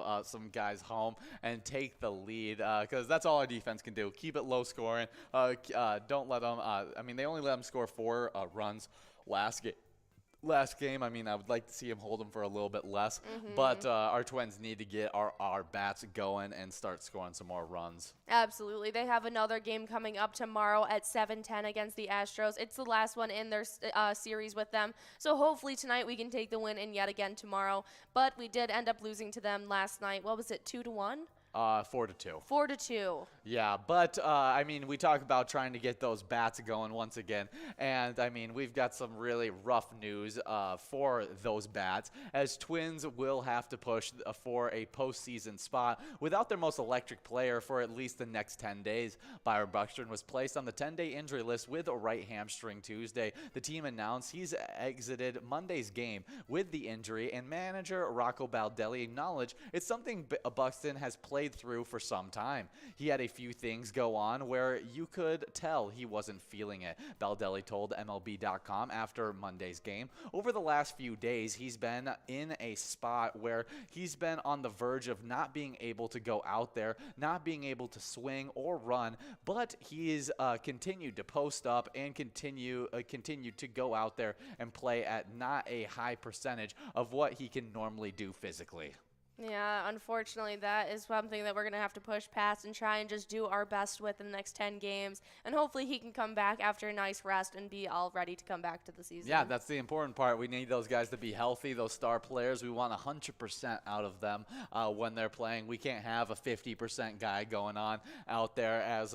guys home and take the lead, because that's all our defense can do. Keep it low-scoring. Don't let them. They only let them score 4 runs last game. I would like to see him hold them for a little bit less. But our Twins need to get our bats going and start scoring some more runs. Absolutely. They have another game coming up tomorrow at 7:10 against the Astros. It's the last one in their series with them. So hopefully tonight we can take the win and yet again tomorrow. But we did end up losing to them last night. What was it, 2-1? 4-2. 4-2. Yeah, but we talk about trying to get those bats going once again, and we've got some really rough news for those bats, as Twins will have to push for a postseason spot without their most electric player for at least the next 10 days. Byron Buxton was placed on the 10-day injury list with a right hamstring Tuesday. The team announced he's exited Monday's game with the injury, and manager Rocco Baldelli acknowledged it's something Buxton has played through for some time. He had a few things go on where you could tell he wasn't feeling it, Baldelli told MLB.com after Monday's game. Over the last few days, he's been in a spot where he's been on the verge of not being able to go out there, not being able to swing or run, but he's continued to post up and continue to go out there and play at not a high percentage of what he can normally do physically. Yeah, unfortunately, that is something that we're going to have to push past and try and just do our best with in the next 10 games. And hopefully he can come back after a nice rest and be all ready to come back to the season. Yeah, that's the important part. We need those guys to be healthy, those star players. We want 100% out of them when they're playing. We can't have a 50% guy going on out there as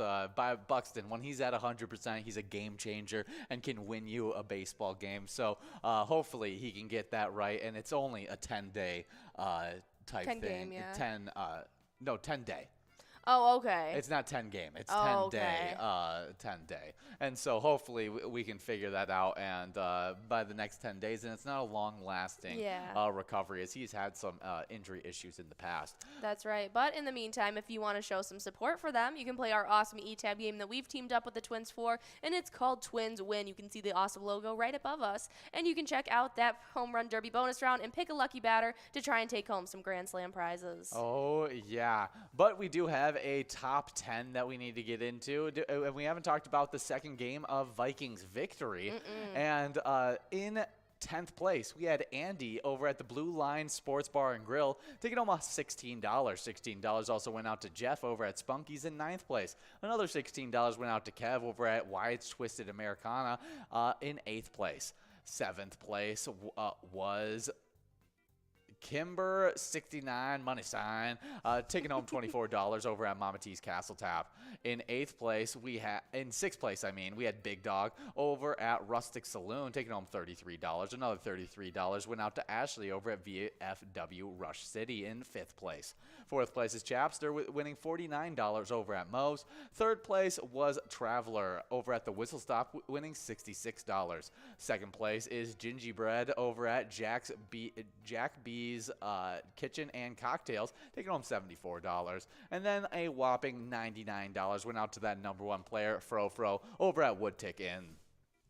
Buxton. When he's at 100%, he's a game changer and can win you a baseball game. So hopefully he can get that right. And it's only a 10-day type 10 thing. game, yeah. 10 day. Oh, okay. It's not 10 game. It's 10 okay. day. 10 day. And so hopefully we can figure that out and by the next 10 days. And it's not a long-lasting recovery as he's had some injury issues in the past. That's right. But in the meantime, if you want to show some support for them, you can play our awesome E-Tab game that we've teamed up with the Twins for, and it's called Twins Win. You can see the awesome logo right above us, and you can check out that home run derby bonus round and pick a lucky batter to try and take home some Grand Slam prizes. Oh, yeah. But we do have a top 10 that we need to get into, and we haven't talked about the second game of Vikings victory. And in 10th place, we had Andy over at the Blue Line Sports Bar and Grill taking home $16. $16 also went out to Jeff over at Spunky's in 9th place. Another $16 went out to Kev over at Wyatt's Twisted Americana in 8th place. 7th place was Kimber 69 money sign taking home $24 over at Mama T's Castle Tap. In 6th place we had Big Dog over at Rustic Saloon taking home $33. Another $33 went out to Ashley over at VFW Rush City in 5th place. 4th place is Chapster winning $49 over at Moe's. 3rd place was Traveler over at the Whistle Stop winning $66. 2nd place is Gingerbread over at Jack B's Kitchen and Cocktails taking home $74. And then a whopping $99 went out to that number 1 player, Fro over at Woodtick Inn.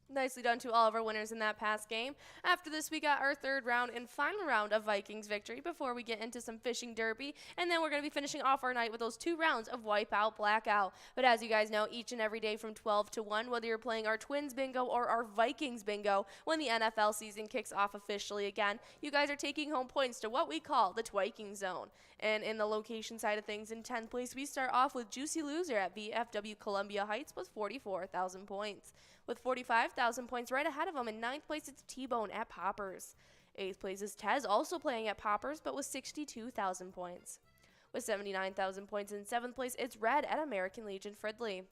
Nicely done to all of our winners in that past game. After this, we got our 3rd round and final round of Vikings victory before we get into some fishing derby. And then we're going to be finishing off our night with those 2 rounds of Wipeout Blackout. But as you guys know, each and every day from 12 to 1, whether you're playing our Twins bingo or our Vikings bingo, when the NFL season kicks off officially again, you guys are taking home points to what we call the Twiking Zone. And in the location side of things, in 10th place, we start off with Juicy Loser at VFW Columbia Heights with 44,000 points. With 45,000 points right ahead of him, in 9th place, it's T-Bone at Poppers. 8th place is Tez, also playing at Poppers, but with 62,000 points. With 79,000 points in 7th place, it's Red at American Legion Fridley.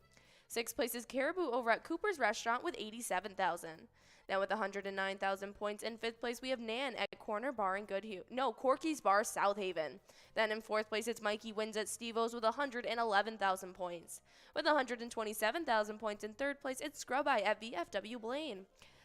6th place is Caribou over at Cooper's Restaurant with 87,000. Now with 109,000 points in 5th place, we have Nan at Corner Bar in Corky's Bar, South Haven. Then in 4th place, it's Mikey Wins at Steve-O's with 111,000 points. With 127,000 points in 3rd place, it's Scrub Eye at VFW Blaine.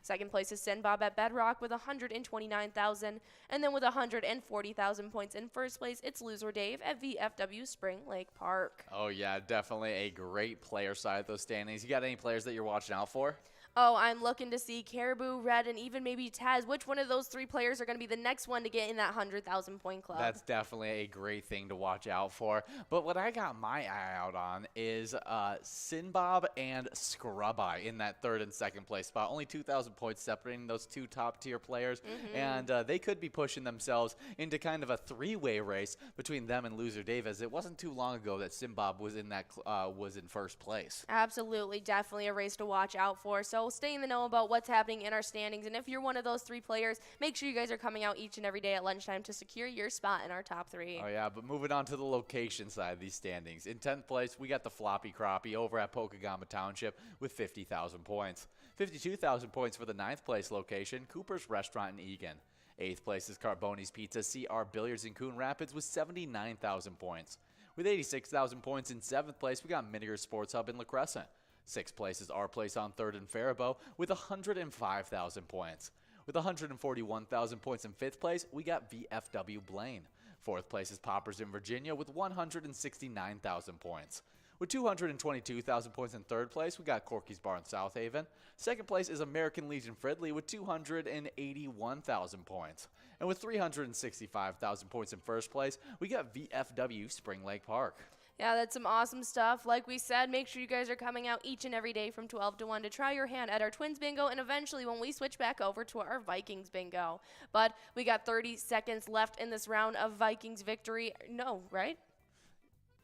2nd place is Sin Bob at Bedrock with 129,000. And then with 140,000 points in 1st place, it's Loser Dave at VFW Spring Lake Park. Oh, yeah, definitely a great player side of those standings. You got any players that you're watching out for? Oh, I'm looking to see Caribou, Red, and even maybe Taz. Which one of those 3 players are going to be the next one to get in that 100,000 point club? That's definitely a great thing to watch out for. But what I got my eye out on is Sinbob and Scrub Eye in that 3rd and 2nd place spot. Only 2,000 points separating those 2 top-tier players. And they could be pushing themselves into kind of a 3-way race between them and Loser Dave, as it wasn't too long ago that Sinbob was in was in 1st place. Absolutely, definitely a race to watch out for. So stay in the know about what's happening in our standings. And if you're one of those 3 players, make sure you guys are coming out each and every day at lunchtime to secure your spot in our top 3. Oh, yeah, but moving on to the location side of these standings. In 10th place, we got the Floppy Crappie over at Pokegama Township with 50,000 points. 52,000 points for the 9th place location, Cooper's Restaurant in Egan. 8th place is Carboni's Pizza CR Billiards in Coon Rapids with 79,000 points. With 86,000 points in 7th place, we got Minier Sports Hub in La Crescent. 6th place is Our Place on 3rd and Faribault with 105,000 points. With 141,000 points in 5th place, we got VFW Blaine. 4th place is Poppers in Virginia with 169,000 points. With 222,000 points in 3rd place, we got Corky's Bar in South Haven. 2nd place is American Legion Fridley with 281,000 points. And with 365,000 points in 1st place, we got VFW Spring Lake Park. Yeah, that's some awesome stuff. Like we said, make sure you guys are coming out each and every day from 12 to 1 to try your hand at our Twins Bingo, and eventually when we switch back over to our Vikings Bingo. But we got 30 seconds left in this round of Vikings victory. No, right?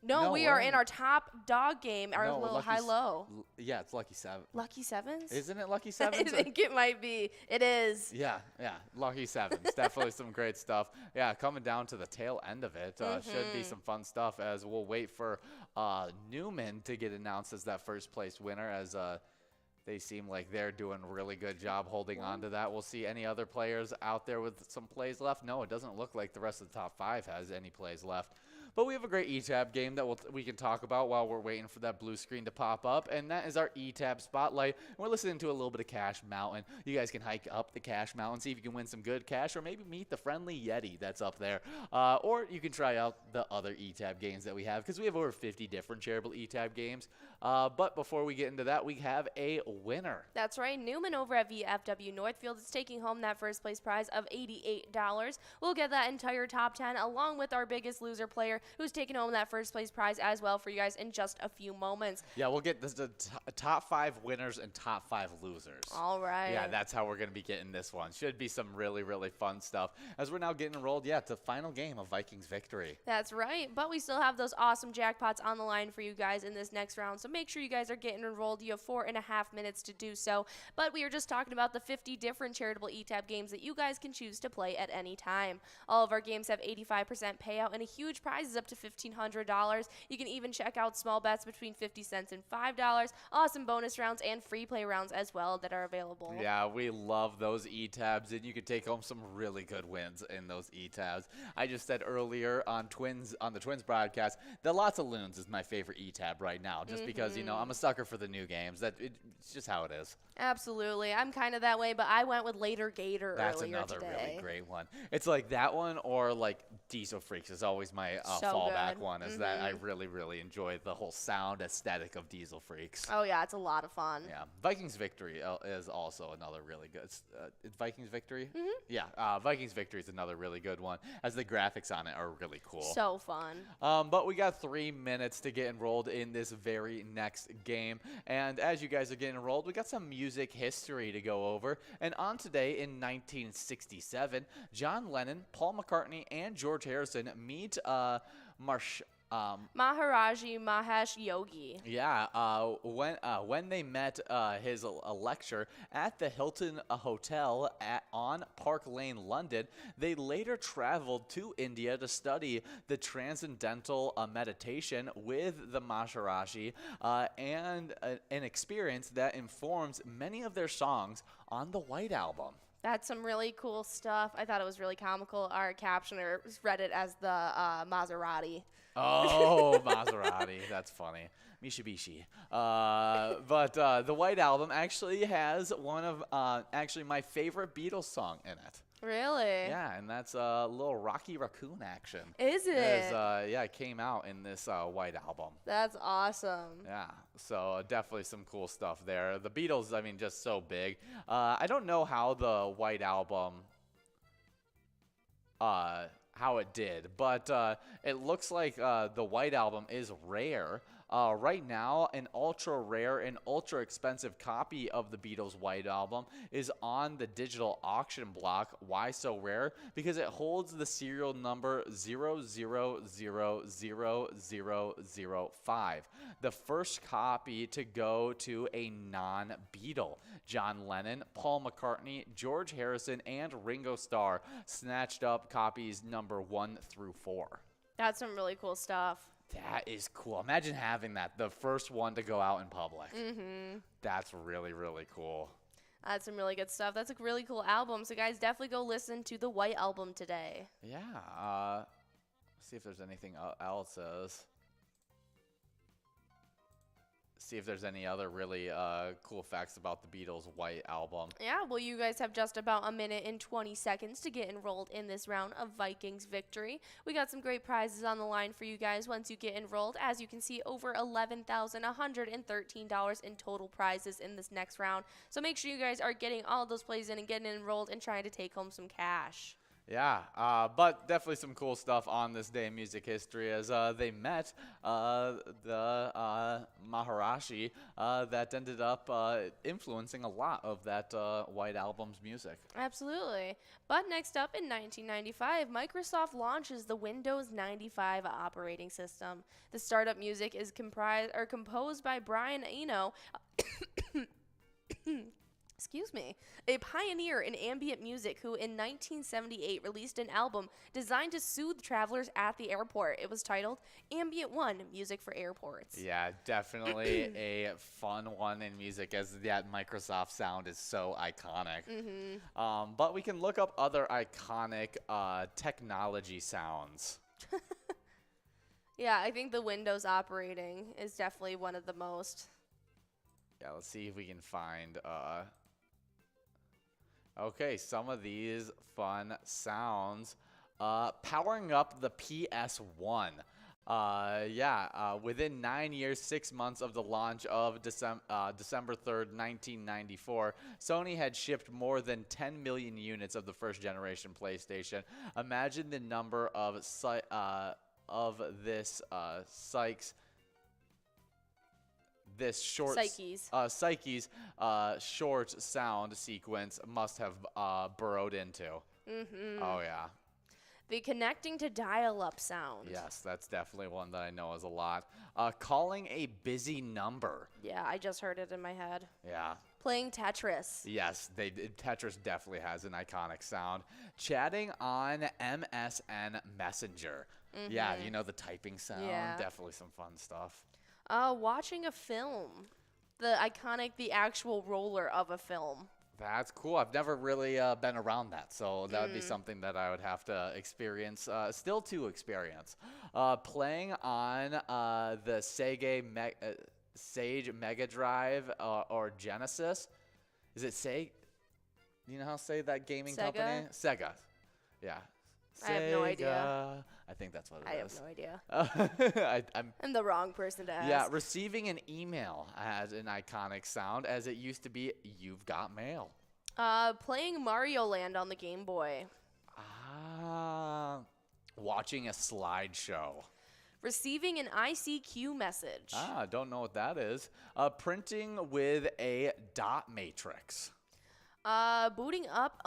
No, we are in our top dog game, our little high-low. Yeah, it's Lucky Seven. Lucky Sevens? Isn't it Lucky Sevens? I think it might be. It is. Yeah, Lucky Sevens. Definitely some great stuff. Yeah, coming down to the tail end of it. Should be some fun stuff as we'll wait for Newman to get announced as that first place winner, as they seem like they're doing a really good job holding on to that. We'll see any other players out there with some plays left. No, it doesn't look like the rest of the top 5 has any plays left. But we have a great E-Tab game that we can talk about while we're waiting for that blue screen to pop up, and that is our E-Tab Spotlight. And we're listening to a little bit of Cash Mountain. You guys can hike up the Cash Mountain, see if you can win some good cash, or maybe meet the friendly Yeti that's up there. Or you can try out the other E-Tab games that we have, because we have over 50 different charitable E-Tab games. But before we get into that, we have a winner. That's right. Newman over at VFW Northfield is taking home that first place prize of $88. We'll get that entire top 10 along with our biggest loser player, who's taking home that first place prize as well for you guys in just a few moments. Yeah, we'll get the top 5 winners and top 5 losers. All right. Yeah, that's how we're going to be getting this one. Should be some really, really fun stuff as we're now getting enrolled, to the final game of Vikings victory. That's right. But we still have those awesome jackpots on the line for you guys in this next round. So make sure you guys are getting enrolled. You have 4.5 minutes to do so. But we are just talking about the 50 different charitable E-Tab games that you guys can choose to play at any time. All of our games have 85% payout and a huge prizes up to $1,500. You can even check out small bets between 50 cents and $5. Awesome bonus rounds and free play rounds as well that are available. Yeah, we love those E-Tabs, and you can take home some really good wins in those E-Tabs. I just said earlier on the Twins broadcast that Lots of Loons is my favorite E-Tab right now, just because, I'm a sucker for the new games. It's just how it is. Absolutely. I'm kind of that way, but I went with Later Gator That's earlier another today. really great one. It's like that one, or like Diesel Freaks is always my fallback one, is that I really, really enjoy the whole sound aesthetic of Diesel Freaks. Oh, yeah, it's a lot of fun. Yeah. Vikings Victory is also another really good. Vikings Victory? Yeah, Vikings Victory is another really good one, as the graphics on it are really cool. So fun. But we got 3 minutes to get enrolled in this very next game. And as you guys are getting enrolled, we got some music history to go over. And on today in 1967, John Lennon, Paul McCartney, and George Harrison meet Maharaji Mahesh Yogi. Yeah, when they met his lecture at the Hilton Hotel on Park Lane, London, they later traveled to India to study the transcendental meditation with the Maharaji and an experience that informs many of their songs on the White Album. That's some really cool stuff. I thought it was really comical. Our captioner read it as the Maserati. Oh, Maserati. That's funny. Mitsubishi. But the White Album actually has one of my favorite Beatles song in it. Really? Yeah, and that's a little Rocky Raccoon action. Is it? It came out in this White Album. That's awesome. Yeah, so definitely some cool stuff there. The Beatles, I mean, just so big. I don't know how the White Album, how it did, but it looks like the White Album is rare. Right now, an ultra rare and ultra expensive copy of the Beatles' White Album is on the digital auction block. Why so rare? Because it holds the serial number 00000005, the first copy to go to a non-Beatle. John Lennon, Paul McCartney, George Harrison, and Ringo Starr snatched up copies number 1 through 4. That's some really cool stuff. That is cool. Imagine having that, the first one to go out in public. That's really, really cool. That's some really good stuff. That's a really cool album. So, guys, definitely go listen to the White Album today. Yeah. See if there's anything else. See if there's any other really cool facts about the Beatles' White Album. Yeah, well, you guys have just about a minute and 20 seconds to get enrolled in this round of Vikings victory. We got some great prizes on the line for you guys once you get enrolled. As you can see, over $11,113 in total prizes in this next round. So make sure you guys are getting all those plays in and getting enrolled and trying to take home some cash. But definitely some cool stuff on this day in music history as they met the Maharishi that ended up influencing a lot of that White Album's music. Absolutely. But next up in 1995, Microsoft launches the Windows 95 operating system. The startup music is composed by Brian Eno. Excuse me, a pioneer in ambient music who in 1978 released an album designed to soothe travelers at the airport. It was titled Ambient One, Music for Airports. Yeah, definitely a fun one in music as that Microsoft sound is so iconic. But we can look up other iconic technology sounds. Yeah, I think the Windows operating is definitely one of the most. Yeah, let's see if we can find okay, some of these fun sounds. Powering up the PS1. Within 9 years, 6 months of the launch of December 3rd, 1994, Sony had shipped more than 10 million units of the first generation PlayStation. Imagine the number of Psyche's short sound sequence must have burrowed into. Oh, yeah. The connecting to dial-up sound. Yes, that's definitely one that I know is a lot. Calling a busy number. Yeah, I just heard it in my head. Yeah. Playing Tetris. Yes, Tetris definitely has an iconic sound. Chatting on MSN Messenger. Yeah, you know, the typing sound. Yeah. Definitely some fun stuff. Watching a film. The actual roller of a film. That's cool. I've never really been around that, so that would be something that I would have to experience, still to experience. Playing on the Sage Mega Drive or Genesis. Is it Sega? You know how to say that gaming company? Sega. Yeah. Sega. I have no idea. I think that's what it is. I have no idea. I'm the wrong person to ask. Yeah, receiving an email has an iconic sound as it used to be You've Got Mail. Playing Mario Land on the Game Boy. Watching a slideshow. Receiving an ICQ message. Don't know what that is. Printing with a dot matrix. Booting up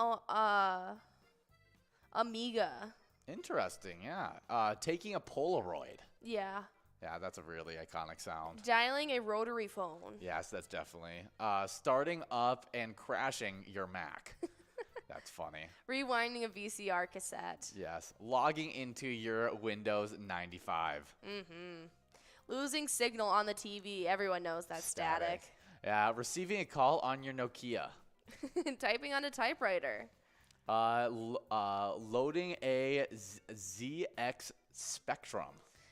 Amiga. Interesting, yeah. Taking a Polaroid. Yeah. Yeah, that's a really iconic sound. Dialing a rotary phone. Yes, that's definitely. Starting up and crashing your Mac. That's funny. Rewinding a VCR cassette. Yes. Logging into your Windows 95. Losing signal on the TV. Everyone knows that's static. Yeah, receiving a call on your Nokia. Typing on a typewriter. Loading a ZX Spectrum.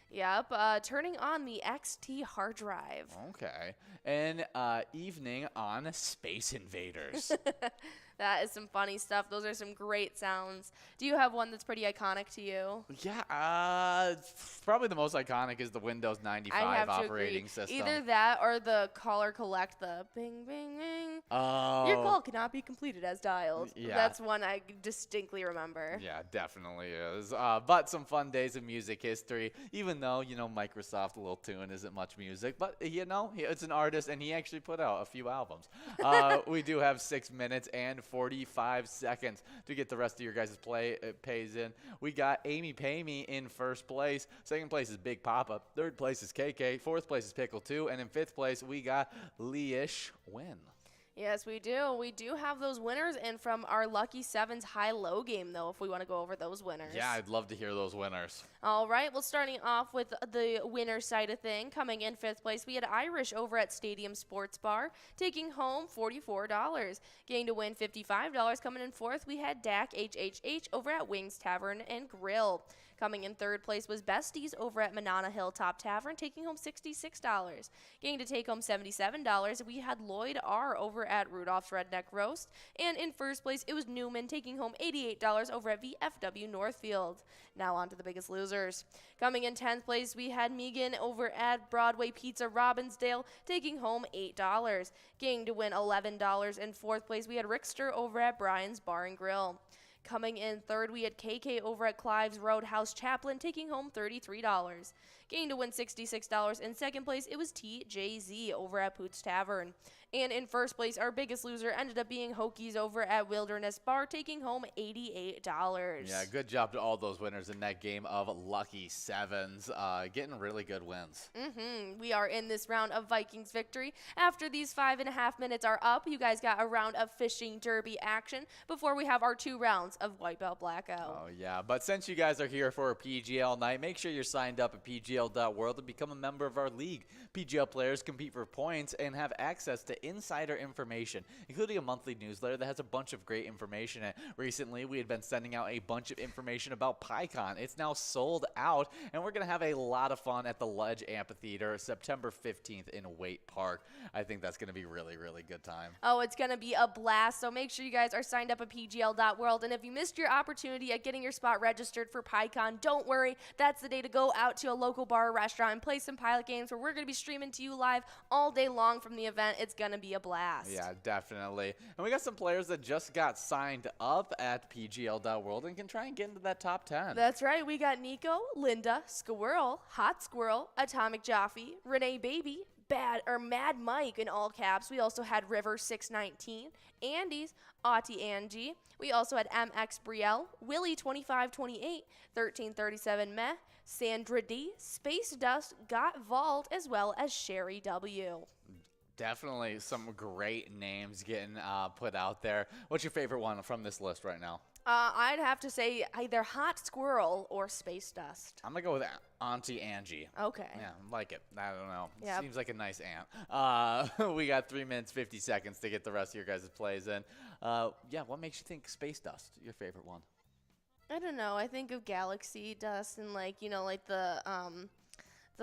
Yep, turning on the XT hard drive. Okay. And evening on Space Invaders. That is some funny stuff. Those are some great sounds. Do you have one that's pretty iconic to you? Yeah, probably the most iconic is the Windows 95 operating system. Either that or the caller collect, the bing, bing, bing. Oh. Your call cannot be completed as dialed. Yeah. That's one I distinctly remember. Yeah, definitely is. But some fun days of music history, even though, you know, Microsoft Lil Tune isn't much music. But, you know, it's an artist, and he actually put out a few albums. We do have 6 minutes and 45 seconds to get the rest of your guys' pays in. We got Amy Pay Me in first place. Second place is Big Papa. Third place is KK. Fourth place is Pickle 2. And in fifth place, we got Lee-ish Win. Yes, we do. We do have those winners in from our Lucky Sevens high-low game, though, if we want to go over those winners. Yeah, I'd love to hear those winners. All right, well, starting off with the winner side of thing, coming in fifth place, we had Irish over at Stadium Sports Bar, taking home $44. Getting to win $55. Coming in fourth, we had Dak HHH over at Wings Tavern and Grill. Coming in third place was Besties over at Manana Hilltop Tavern, taking home $66. Getting to take home $77, we had Lloyd R. over at Rudolph's Redneck Roast. And in first place, it was Newman, taking home $88 over at VFW Northfield. Now on to the biggest losers. Coming in 10th place, we had Megan over at Broadway Pizza Robbinsdale, taking home $8. Getting to win $11. In fourth place, we had Rickster over at Brian's Bar and Grill. Coming in third, we had KK over at Clive's Roadhouse Chaplain taking home $33. Getting to win $66. In second place, it was TJZ over at Poots Tavern. And in first place, our biggest loser ended up being Hokies over at Wilderness Bar, taking home $88. Yeah, good job to all those winners in that game of Lucky Sevens. Getting really good wins. We are in this round of Vikings victory. After these 5.5 minutes are up, you guys got a round of fishing derby action before we have our 2 rounds of Wipeout Blackout. Oh, yeah. But since you guys are here for a PGL night, make sure you're signed up at PGL.world to become a member of our league. PGL players compete for points and have access to insider information, including a monthly newsletter that has a bunch of great information in it. Recently, we had been sending out a bunch of information about PyCon. It's now sold out, and we're going to have a lot of fun at the Ledge Amphitheater September 15th in Waite Park. I think that's going to be really, really good time. Oh, it's going to be a blast, so make sure you guys are signed up at PGL.world, and if you missed your opportunity at getting your spot registered for PyCon, don't worry. That's the day to go out to a local bar or restaurant and play some Pilot games where we're going to be streaming to you live all day long from the event. It's going to be a blast. Yeah, definitely. And we got some players that just got signed up at PGL.world and can try and get into that top 10. That's right. We got Nico, Linda, Squirrel, Hot Squirrel, Atomic Jaffe, Renee Baby, Mad Mike in all caps. We also had River 619, Andy's, Auntie Angie. We also had MX Brielle, Willie 2528, 1337 Meh, Sandra D, Space Dust, Got Vault, as well as Sherry W. Definitely some great names getting put out there. What's your favorite one from this list right now? I'd have to say either Hot Squirrel or Space Dust. I'm going to go with Auntie Angie. Okay. Yeah, I like it. I don't know. Yep. Seems like a nice aunt. We got 3 minutes, 50 seconds to get the rest of your guys' plays in. Yeah, what makes you think Space Dust, your favorite one? I don't know. I think of Galaxy Dust and like the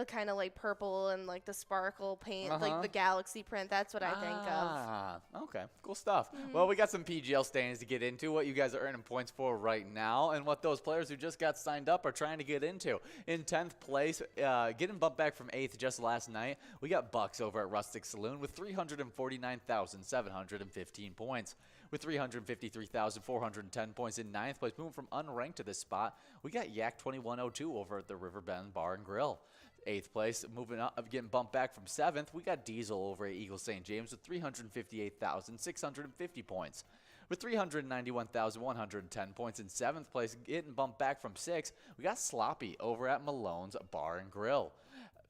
kind of like purple and like the sparkle paint, like the galaxy print. That's what I think of. Okay, cool stuff. Well, we got some PGL standings to get into, what you guys are earning points for right now, and what those players who just got signed up are trying to get into. In 10th place, getting bumped back from 8th just last night, we got Bucks over at Rustic Saloon with 349,715 points. With 353,410 points in 9th place, moving from unranked to this spot, we got Yak 2102 over at the Riverbend Bar and Grill. 8th place, moving up, getting bumped back from 7th, we got Diesel over at Eagle St. James with 358,650 points. With 391,110 points in 7th place, getting bumped back from 6th, we got Sloppy over at Malone's Bar and Grill.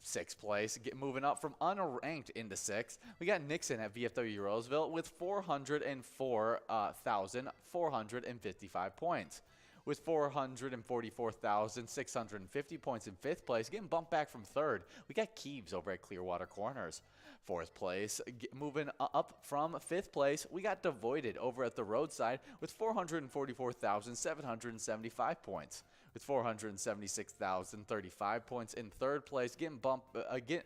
6th place, moving up from unranked into 6th, we got Nixon at VFW Roseville with 404,455 points. With 444,650 points in 5th place, getting bumped back from 3rd, we got Keebs over at Clearwater Corners. 4th place, moving up from 5th place, we got Devoided over at the Roadside with 444,775 points. With 476,035 points in 3rd place,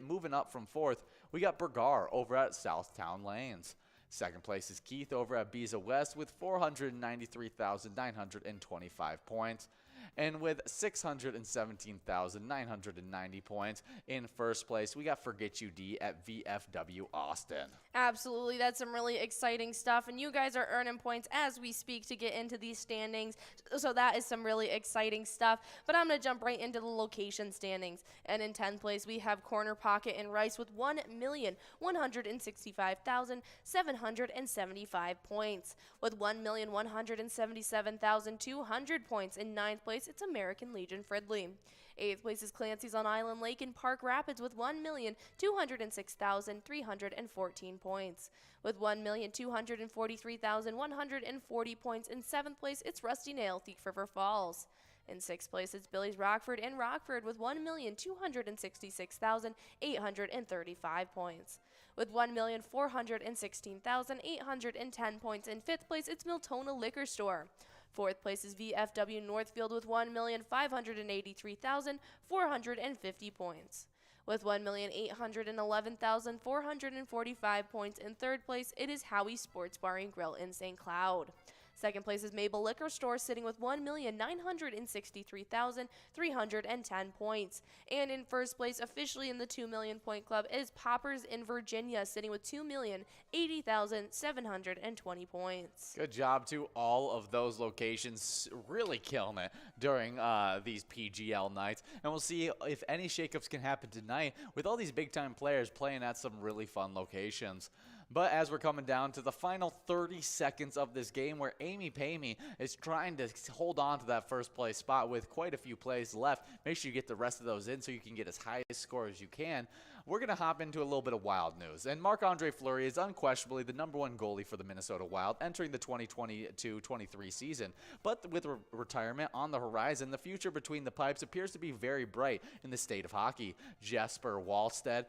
moving up from 4th, we got Bergar over at Southtown Lanes. 2nd place is Keith over at Beeza West with 493,925 points. And with 617,990 points in 1st place, we got Forget You D at VFW Austin. Absolutely. That's some really exciting stuff. And you guys are earning points as we speak to get into these standings. So that is some really exciting stuff. But I'm going to jump right into the location standings. And in 10th place, we have Corner Pocket and Rice with 1,165,775 points. With 1,177,200 points in 9th place, it's American Legion Fridley. 8th place is Clancy's on Island Lake in Park Rapids with 1,206,314 points. With 1,243,140 points in 7th place, it's Rusty Nail, Thief River Falls. In 6th place, it's Billy's Rockford in Rockford with 1,266,835 points. With 1,416,810 points in 5th place, it's Miltona Liquor Store. 4th place is VFW Northfield with 1,583,450 points. With 1,811,445 points in 3rd place, it is Howie Sports Bar and Grill in St. Cloud. Second place is Mabel Liquor Store, sitting with 1,963,310 points. And in first place, officially in the 2 million point club, is Poppers in Virginia, sitting with 2,080,720 points. Good job to all of those locations, really killing it during these PGL nights. And we'll see if any shakeups can happen tonight with all these big-time players playing at some really fun locations. But as we're coming down to the final 30 seconds of this game, where Amy Pamey is trying to hold on to that first place spot with quite a few plays left, make sure you get the rest of those in so you can get as high a score as you can. We're going to hop into a little bit of Wild news. And Marc-Andre Fleury is unquestionably the #1 goalie for the Minnesota Wild entering the 2022-23 season. But with retirement on the horizon, the future between the pipes appears to be very bright in the state of hockey. Jesper Wallstedt,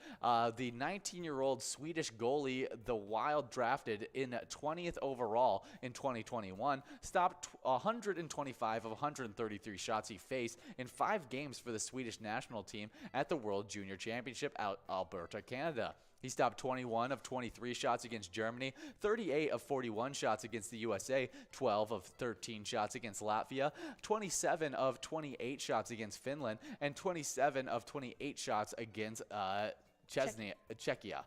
the 19-year-old Swedish goalie the Wild drafted in 20th overall in 2021, stopped 125 of 133 shots he faced in 5 games for the Swedish national team at the World Junior Championship out Alberta, Canada. He stopped 21 of 23 shots against Germany, 38 of 41 shots against the USA, 12 of 13 shots against Latvia, 27 of 28 shots against Finland, and 27 of 28 shots against Czechia.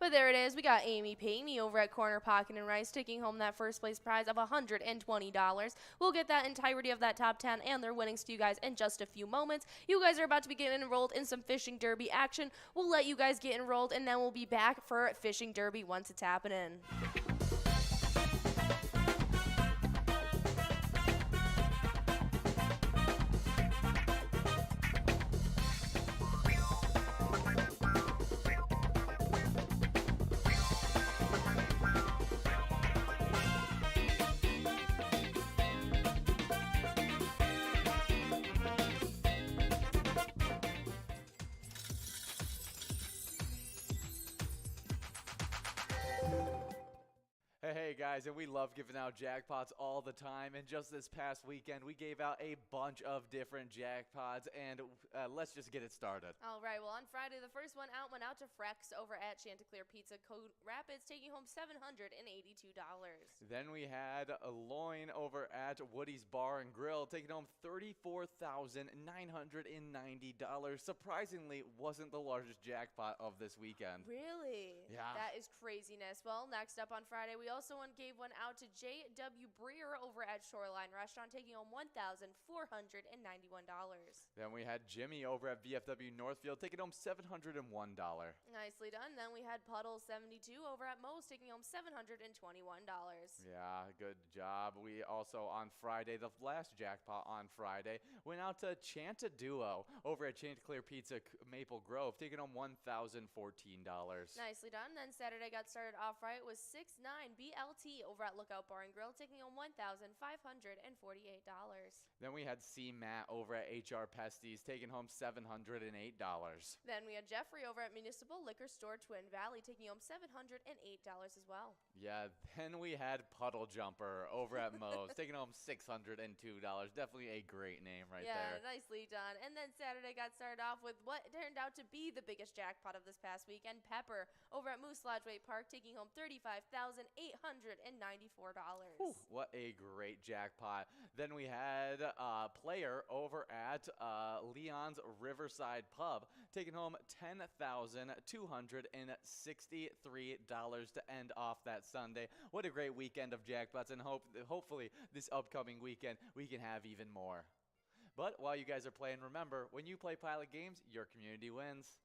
But there it is. We got Amy Pamey over at Corner Pocket and Rice taking home that first place prize of $120. We'll get that entirety of that top 10 and their winnings to you guys in just a few moments. You guys are about to be getting enrolled in some fishing derby action. We'll let you guys get enrolled, and then we'll be back for fishing derby once it's happening. Hey guys, and we love giving out jackpots all the time, and just this past weekend we gave out a bunch of different jackpots, and let's just get it started. All right, well, on Friday, the first one out went out to Frex over at Chanticleer Pizza Code Rapids, taking home $782. Then we had a Loin over at Woody's Bar and Grill, taking home $34,990. Surprisingly, wasn't the largest jackpot of this weekend. Really? Yeah. That is craziness. Well, next up on Friday, we also gave one out to J.W. Breer over at Shoreline Restaurant, taking home $1,491. Then we had Jimmy over at VFW Northfield, taking home $701. Nicely done. Then we had Puddle 72 over at Moe's, taking home $721. Yeah, good job. We also, on Friday, the last jackpot on Friday, went out to Chanta Duo over at Chanticleer Pizza Maple Grove, taking home $1,014. Nicely done. Then Saturday got started off right with 6-9 BLT over at Lookout Bar and Grill, taking home $1,548. Then we had C. Matt over at HR Pesties, taking home $708. Then we had Jeffrey over at Municipal Liquor Store Twin Valley, taking home $708 as well. Yeah, then we had Puddle Jumper over at Moe's, taking home $602. Definitely a great name right there. Yeah, nicely done. And then Saturday got started off with what turned out to be the biggest jackpot of this past weekend, Pepper over at Moose Lodgeway Park, taking home $35,894. Whew, what a great jackpot. Then we had Player over at Leon's Riverside Pub, taking home $10,263 to end off that Sunday. What a great weekend of jackpots, and hopefully this upcoming weekend we can have even more. But while you guys are playing, remember, when you play Pilot games, your community wins.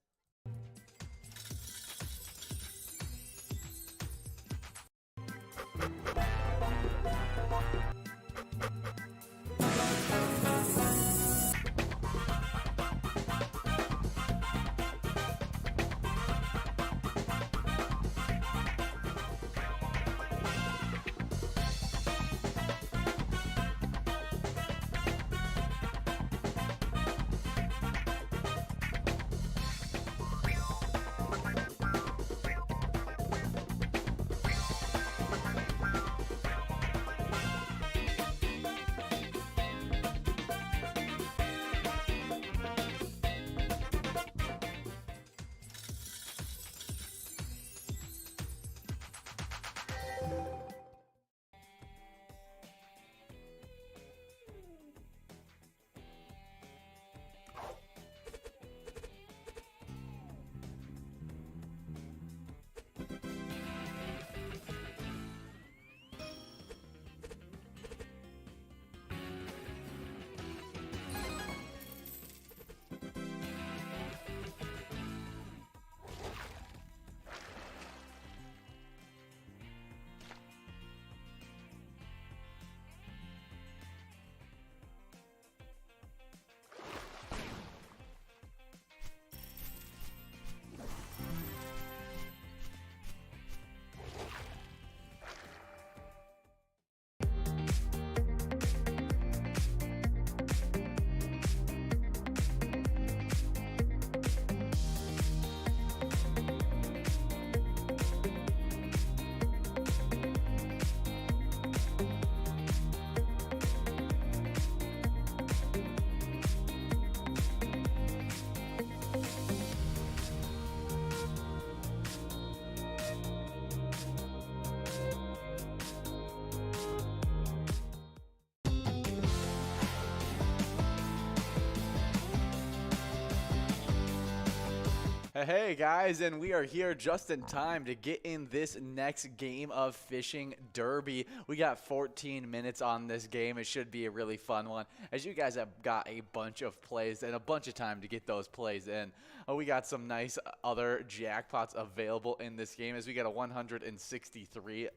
Hey guys, and we are here just in time to get in this next game of Fishing Derby. We got 14 minutes on this game. It should be a really fun one, as you guys have got a bunch of plays and a bunch of time to get those plays in. We got some nice other jackpots available in this game, as we got a $163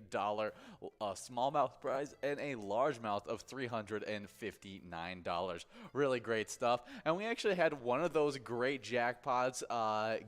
smallmouth prize and a largemouth of $359. Really great stuff. And we actually had one of those great jackpots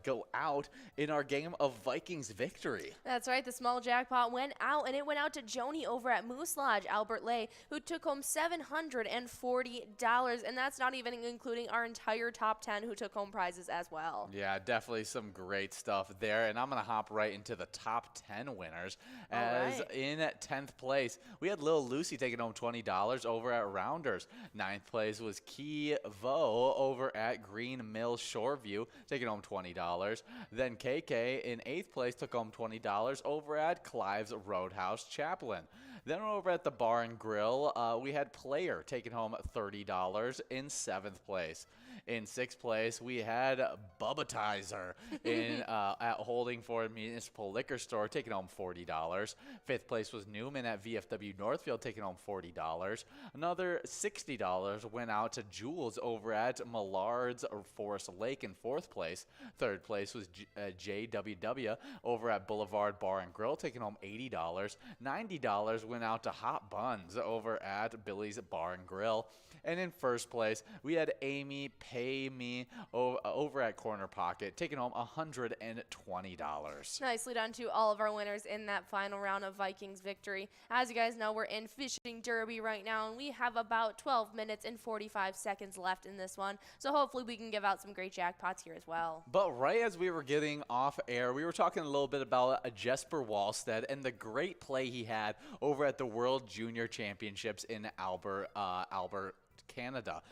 go out in our game of Vikings Victory. That's right. The small jackpot went out, and it went out to Joni over at Moose Lodge, Albert Lay, who took home $740, and that's not even including our entire top 10 who took home prizes as well. Yeah, definitely some great stuff there, and I'm going to hop right into the top 10 winners. As in 10th place, we had Lil Lucy taking home $20 over at Rounders. 9th place was Key Vo over at Green Mill Shoreview, taking home $20. Then KK in 8th place took home $20 over at Clive's Roadhouse Chaplain. Then over at the Bar and Grill, we had Player taking home $30 in 7th place. In 6th place, we had Bubbatizer at Holding Ford Municipal Liquor Store, taking home $40. 5th place was Newman at VFW Northfield, taking home $40. Another $60 went out to Jules over at Millard's Forest Lake in 4th place. 3rd place was JWW over at Boulevard Bar and Grill, taking home $80. $90 went out to Hot Buns over at Billy's Bar and Grill. And in 1st place, we had Amy Pay Me over at Corner Pocket, taking home $120. Nicely done to all of our winners in that final round of Vikings Victory. As you guys know, we're in Fishing Derby right now, and we have about 12 minutes and 45 seconds left in this one. So hopefully we can give out some great jackpots here as well. But right as we were getting off air, we were talking a little bit about Jesper Wallstead and the great play he had over at the World Junior Championships in Albert, Canada.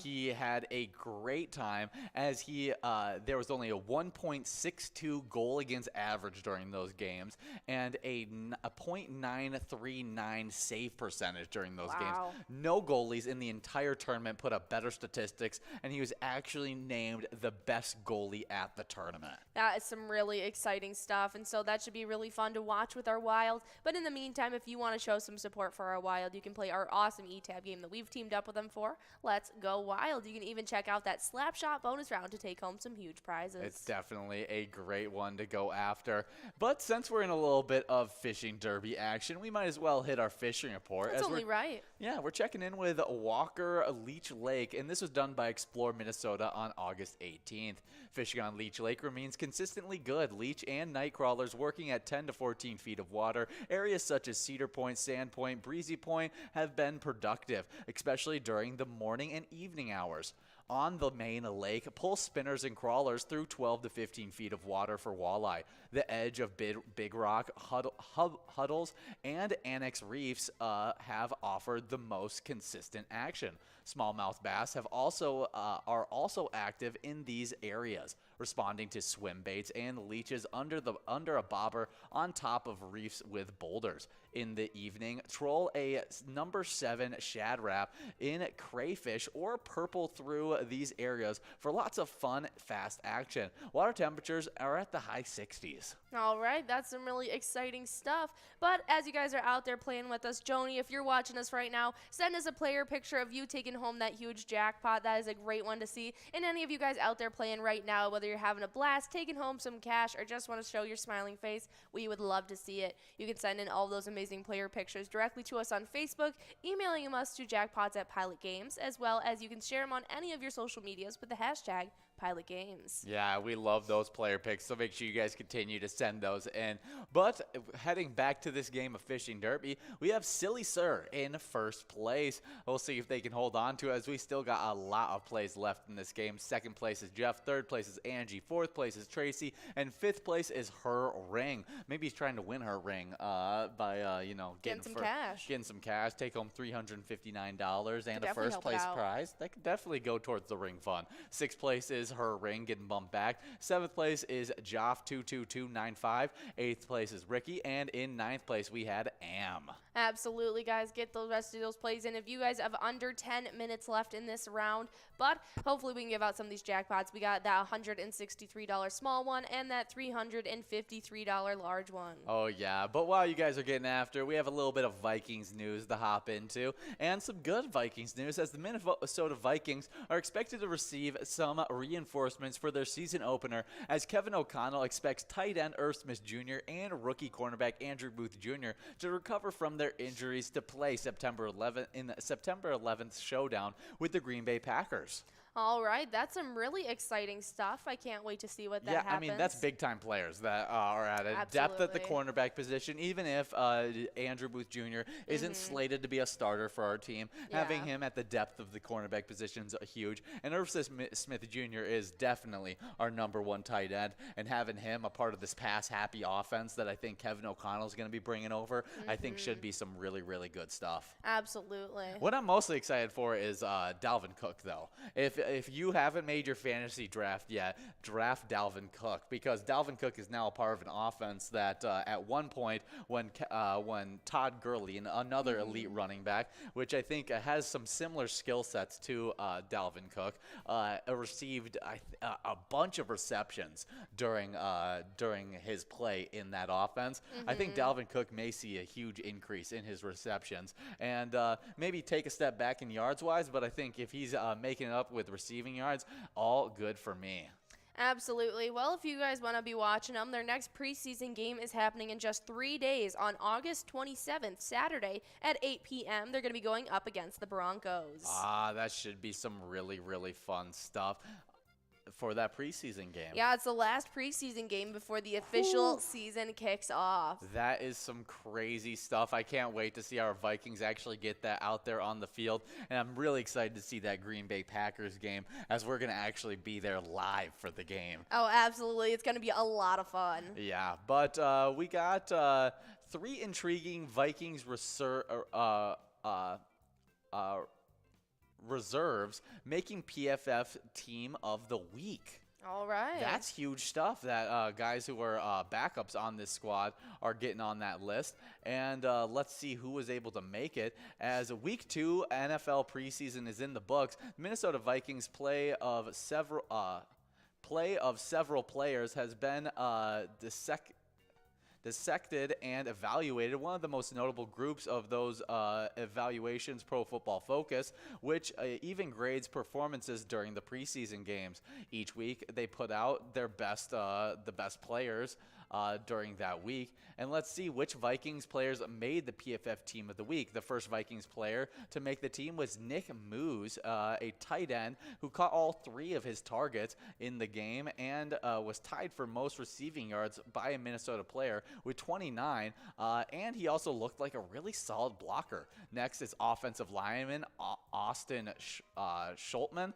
He had a great time, as there was only a 1.62 goal against average during those games and a .939 save percentage during those games. No goalies in the entire tournament put up better statistics, and he was actually named the best goalie at the tournament. That is some really exciting stuff, and so that should be really fun to watch with our Wild. But in the meantime, if you want to show some support for our Wild, you can play our awesome E-Tab game that we've teamed up with them for. Let's go Wild. You can even check out that Slapshot bonus round to take home some huge prizes. It's definitely a great one to go after. But since we're in a little bit of Fishing Derby action, we might as well hit our fishing report. That's only right. Yeah, we're checking in with Walker Leech Lake, and this was done by Explore Minnesota on August 18th. Fishing on Leech Lake remains consistently good. Leech and night crawlers working at 10 to 14 feet of water. Areas such as Cedar Point, Sand Point, Breezy Point have been productive, especially during the morning and evening hours. On the main lake, pull spinners and crawlers through 12 to 15 feet of water for walleye. The edge of Big Rock, Huddles, and Annex Reefs have offered the most consistent action. Smallmouth bass are also active in these areas, responding to swim baits and leeches under a bobber on top of reefs with boulders. In the evening, troll a number 7 shad wrap in crayfish or purple through these areas for lots of fun, fast action. Water temperatures are at the high 60s. All right, that's some really exciting stuff. But as you guys are out there playing with us, Joni, if you're watching us right now, send us a player picture of you taking home that huge jackpot. That is a great one to see. And any of you guys out there playing right now, whether you're having a blast, taking home some cash, or just want to show your smiling face, we would love to see it. You can send in all those amazing player pictures directly to us on Facebook, emailing them us to jackpots@pilotgames, as well as you can share them on any of your social medias with the hashtag Pilot Games. Yeah, we love those player picks, so make sure you guys continue to send those in. But heading back to this game of Fishing Derby, we have Silly Sir in first place. We'll see if they can hold on to it, as we still got a lot of plays left in this game. Second place is Jeff, third place is Angie, fourth place is Tracy, and fifth place is Her Ring. Maybe he's trying to win her ring by getting some cash. Take home $359 and a first place prize. That could definitely go towards the ring fund. Sixth place is is her ring getting bumped back. 7th place is Joff22295. 8th place is Ricky. And in 9th place, we had Am. Absolutely, guys. Get the rest of those plays in. If you guys have under 10 minutes left in this round, but hopefully we can give out some of these jackpots. We got that $163 small one and that $353 large one. Oh, yeah. But while you guys are getting after, we have a little bit of Vikings news to hop into, and some good Vikings news, as the Minnesota Vikings are expected to receive some reinforcements for their season opener, as Kevin O'Connell expects tight end Irv Smith Jr. and rookie cornerback Andrew Booth Jr. to recover from their injuries to play September 11th in the September 11th showdown with the Green Bay Packers. All right, that's some really exciting stuff. I can't wait to see what that happens. Yeah, I mean, that's big-time players that are at a depth at the cornerback position. Even if Andrew Booth Jr. isn't slated to be a starter for our team, having him at the depth of the cornerback position is huge. And Irv Smith Jr. is definitely our #1 tight end, and having him a part of this pass-happy offense that I think Kevin O'Connell is going to be bringing over, I think should be some really, really good stuff. Absolutely. What I'm mostly excited for is Dalvin Cook, though. If you haven't made your fantasy draft yet, draft Dalvin Cook, because Dalvin Cook is now a part of an offense that at one point when Todd Gurley, another elite running back, which I think has some similar skill sets to Dalvin Cook, received a bunch of receptions during his play in that offense. I think Dalvin Cook may see a huge increase in his receptions and maybe take a step back in yards-wise, but I think if he's making it up with receiving yards, all good for me. Absolutely. Well, if you guys want to be watching them, their next preseason game is happening in just 3 days on August 27th, Saturday at 8 p.m. They're going to be going up against the Broncos. That should be some really, really fun stuff for that preseason game. Yeah, it's the last preseason game before the official season kicks off. That is some crazy stuff. I can't wait to see our Vikings actually get that out there on the field. And I'm really excited to see that Green Bay Packers game, as we're going to actually be there live for the game. Oh, absolutely. It's going to be a lot of fun. Yeah, but we got 3 intriguing Vikings reserves making PFF Team of the Week. All right. That's huge stuff that guys who are backups on this squad are getting on that list. And let's see who was able to make it. As Week 2 NFL preseason is in the books, Minnesota Vikings play of several players has been dissected and evaluated. One of the most notable groups of those evaluations, Pro Football Focus, which even grades performances during the preseason games. Each week, they put out their best, the best players during that week. And let's see which Vikings players made the PFF Team of the Week. The first Vikings player to make the team was Nick Moose, a tight end who caught all 3 of his targets in the game and was tied for most receiving yards by a Minnesota player with 29. And he also looked like a really solid blocker. Next is offensive lineman Austin Schultman.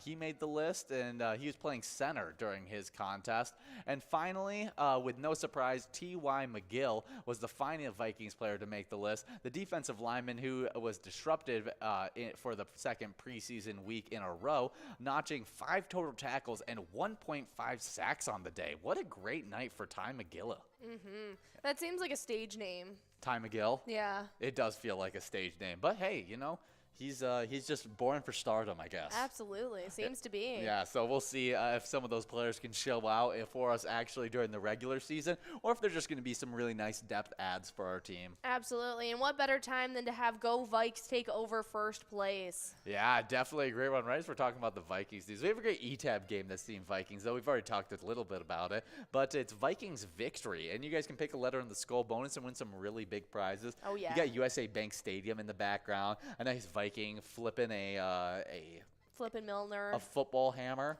He made the list, and he was playing center during his contest. And finally, with no surprise, T.Y. McGill was the final Vikings player to make the list. The defensive lineman who was disrupted for the second preseason week in a row, notching 5 total tackles and 1.5 sacks on the day. What a great night for Ty McGill. That seems like a stage name. Ty McGill? Yeah. It does feel like a stage name. But hey, you know, he's just born for stardom, I guess. Absolutely. Seems to be. Yeah, so we'll see if some of those players can show out for us actually during the regular season, or if they're just going to be some really nice depth adds for our team. Absolutely. And what better time than to have Go Vikes take over first place? Yeah, definitely a great one. Right as we're talking about the Vikings news, we have a great E-Tab game that's Team Vikings, though we've already talked a little bit about it, but it's Vikings victory, and you guys can pick a letter in the skull bonus and win some really big prizes. Oh, yeah. You got USA Bank Stadium in the background, a nice Viking flipping Flippin' Milner. a football hammer.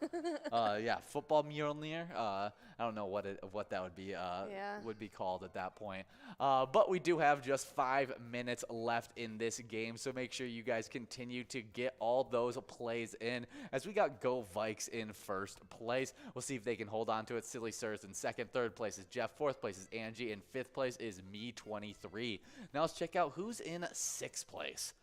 Yeah, football Mjolnir. I don't know what that would be called at that point. But we do have just 5 minutes left in this game, so make sure you guys continue to get all those plays in, as we got Go Vikes in first place. We'll see if they can hold on to it. Silly Sirs in second. Third place is Jeff. Fourth place is Angie. And fifth place is me, 23. Now let's check out who's in sixth place.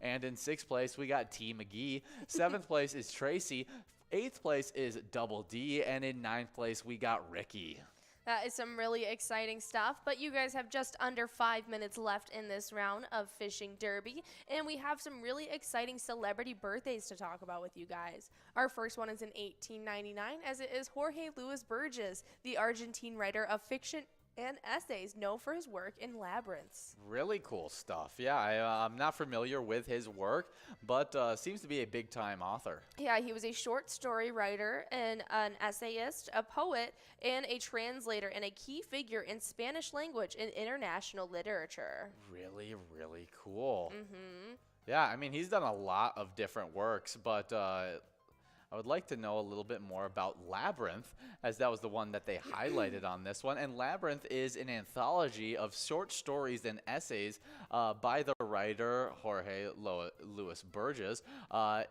And in 6th place, we got T. McGee. 7th place is Tracy. 8th place is Double D, and in 9th place, we got Ricky. That is some really exciting stuff, but you guys have just under 5 minutes left in this round of Fishing Derby, and we have some really exciting celebrity birthdays to talk about with you guys. Our first one is in 1899, as it is Jorge Luis Borges, the Argentine writer of fiction and essays known for his work in Labyrinths. Really cool stuff. Yeah, I'm not familiar with his work, but seems to be a big-time author. Yeah, he was a short story writer and an essayist, a poet, and a translator, and a key figure in Spanish language and international literature. Really, really cool. Mm-hmm. Yeah, I mean, he's done a lot of different works, but I would like to know a little bit more about Labyrinth, as that was the one that they highlighted on this one. And Labyrinth is an anthology of short stories and essays by the writer Jorge Luis Borges.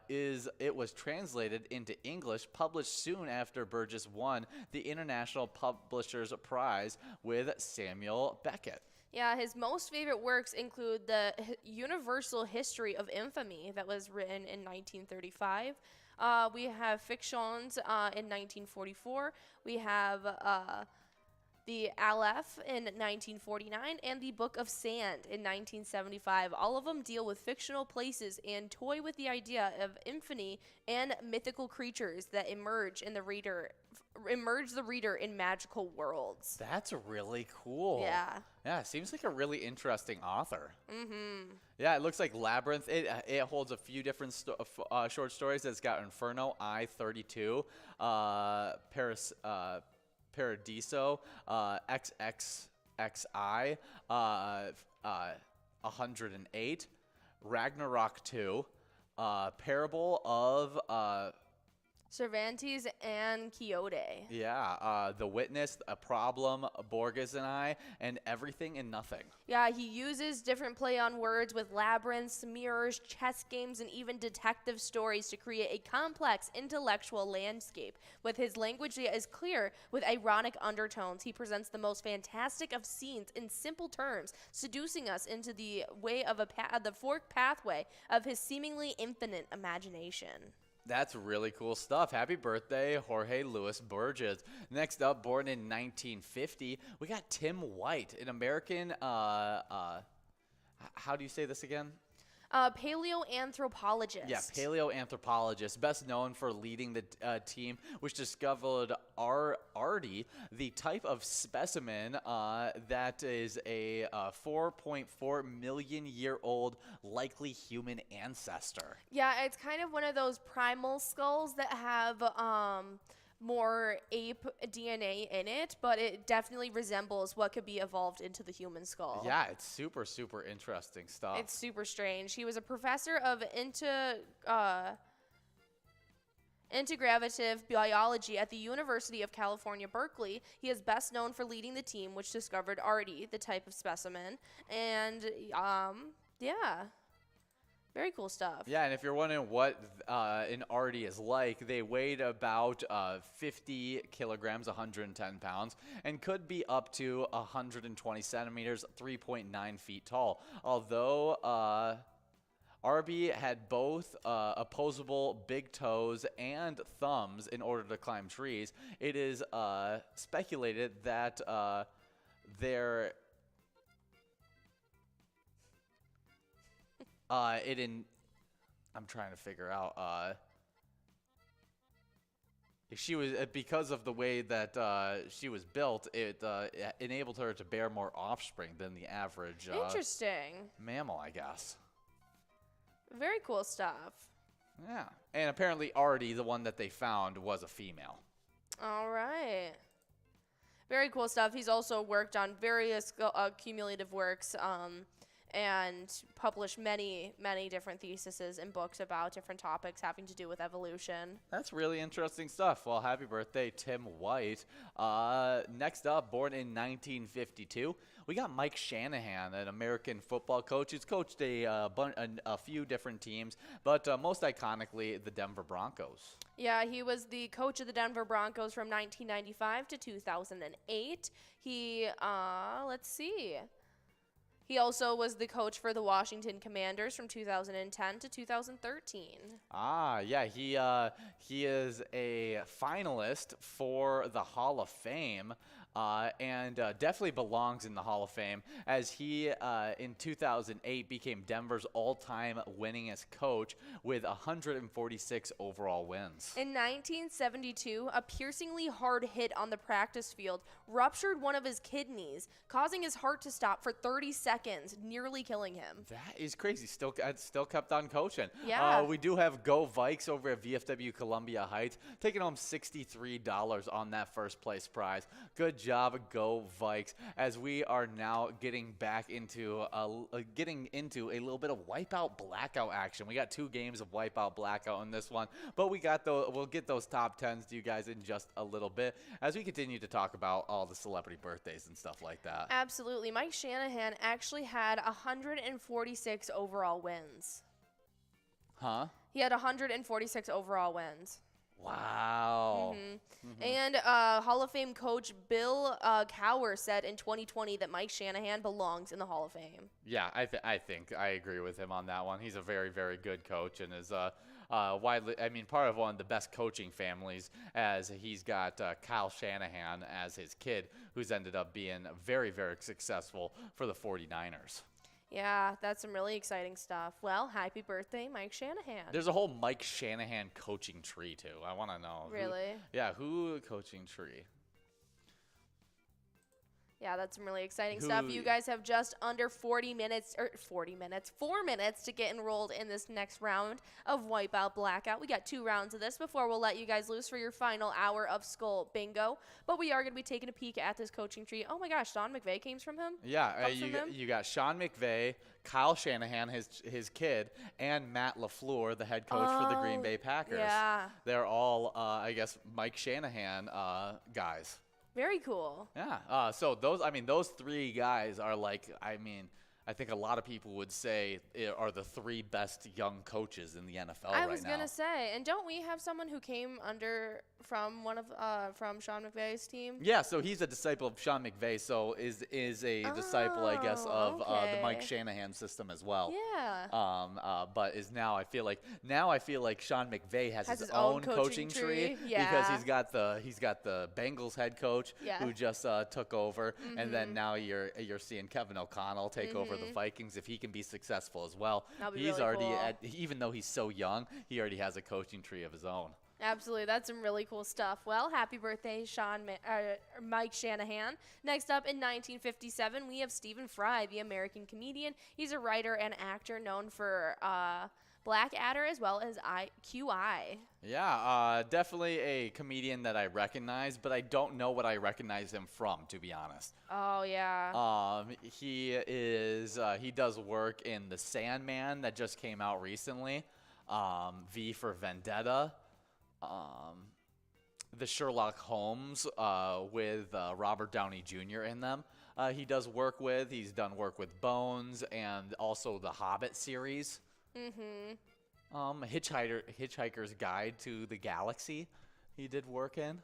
It was translated into English, published soon after Borges won the International Publishers Prize with Samuel Beckett. Yeah, his most favorite works include the Universal History of Infamy that was written in 1935. We have Fictions in 1944. We have the Aleph in 1949, and the Book of Sand in 1975. All of them deal with fictional places and toy with the idea of infamy and mythical creatures that emerge the reader in magical worlds. That's really cool. Yeah. Yeah, seems like a really interesting author. Mm-hmm. Yeah, it looks like Labyrinth. It holds a few different short stories. It's got Inferno, I-32, Paradiso, XXXI, 108, Ragnarok 2, Parable of Cervantes and Quixote. Yeah, The Witness, A Problem, Borges and I, and Everything and Nothing. Yeah, he uses different play on words with labyrinths, mirrors, chess games, and even detective stories to create a complex intellectual landscape. With his language that is clear with ironic undertones, he presents the most fantastic of scenes in simple terms, seducing us into the way of the forked pathway of his seemingly infinite imagination. That's really cool stuff. Happy birthday, Jorge Luis Borges. Next up, born in 1950, we got Tim White, an American, how do you say this again? Paleoanthropologist. Yeah, paleoanthropologist, best known for leading the team which discovered Artie, the type of specimen that is a 4.4 million year old likely human ancestor. Yeah, it's kind of one of those primal skulls that have more ape DNA in it, but it definitely resembles what could be evolved into the human skull. Yeah, it's super, super interesting stuff. It's super strange. He was a professor of integrative biology at the University of California, Berkeley. He is best known for leading the team which discovered Artie, the type of specimen. And, yeah. Very cool stuff. Yeah, and if you're wondering what an Artie is like, they weighed about 50 kilograms, 110 pounds, and could be up to 120 centimeters, 3.9 feet tall. Although Arby had both opposable big toes and thumbs in order to climb trees, it is speculated that I'm trying to figure out if she was because of the way that she was built, it enabled her to bear more offspring than the average Interesting. mammal, I guess. Very cool stuff. Yeah, and apparently Artie, the one that they found, was a female. All right. Very cool stuff. He's also worked on various cumulative works and published many, many different theses and books about different topics having to do with evolution. That's really interesting stuff. Well, happy birthday, Tim White. Next up, born in 1952, we got Mike Shanahan, an American football coach who's coached a few different teams, but most iconically, the Denver Broncos. Yeah, he was the coach of the Denver Broncos from 1995 to 2008. Let's see. He also was the coach for the Washington Commanders from 2010 to 2013. Yeah, he is a finalist for the Hall of Fame. And definitely belongs in the Hall of Fame, as he in 2008 became Denver's all-time winningest coach with 146 overall wins. In 1972, a piercingly hard hit on the practice field ruptured one of his kidneys, causing his heart to stop for 30 seconds, nearly killing him. That is crazy. Still kept on coaching. Yeah. We do have Go Vikes over at VFW Columbia Heights, taking home $63 on that first place prize. Good job, Go Vikes, as we are now getting back into a little bit of Wipeout Blackout action. We got 2 games of Wipeout Blackout in this one, but we'll get those top 10s to you guys in just a little bit as we continue to talk about all the celebrity birthdays and stuff like that. Absolutely. Mike Shanahan actually had 146 overall wins. Huh? He had 146 overall wins. Wow. And Hall of Fame coach Bill Cowher said in 2020 that Mike Shanahan belongs in the Hall of Fame. Yeah, I think I agree with him on that one. He's a very, very good coach and is widely, part of one of the best coaching families, as he's got Kyle Shanahan as his kid, who's ended up being very, very successful for the 49ers. Yeah, that's some really exciting stuff. Well, happy birthday, Mike Shanahan. There's a whole Mike Shanahan coaching tree, too. I want to know. Really? Who coaching tree? Yeah, that's some really exciting stuff. You guys have just under 4 minutes to get enrolled in this next round of Wipeout Blackout. We got 2 rounds of this before we'll let you guys loose for your final hour of Skull Bingo. But we are going to be taking a peek at this coaching tree. Oh my gosh, Sean McVay came from him? Yeah, you got Sean McVay, Kyle Shanahan, his kid, and Matt LaFleur, the head coach for the Green Bay Packers. Yeah. They're all, Mike Shanahan guys. Very cool. Yeah. So those 3 guys are I think a lot of people would say are the 3 best young coaches in the NFL right now. I was gonna say, and don't we have someone who came from Sean McVay's team? Yeah, so he's a disciple of Sean McVay, so is a disciple, I guess, of the Mike Shanahan system as well. Yeah. But is now I feel like Sean McVay has his own coaching tree yeah. because he's got the Bengals head coach who just took over, and then now you're seeing Kevin O'Connell take over the Vikings. If he can be successful as well, he's really already cool. even though he's so young, he already has a coaching tree of his own. Absolutely. That's some really cool stuff. Well, happy birthday, Mike Shanahan. Next up in 1957, we have Stephen Fry, the American comedian. He's a writer and actor known for Blackadder as well as QI. Yeah, definitely a comedian that I recognize, but I don't know what I recognize him from, to be honest. Oh, yeah. He does work in The Sandman that just came out recently, V for Vendetta, the Sherlock Holmes with Robert Downey Jr. in them. He's done work with Bones and also the Hobbit series. Hitchhiker's Guide to the Galaxy he did work in.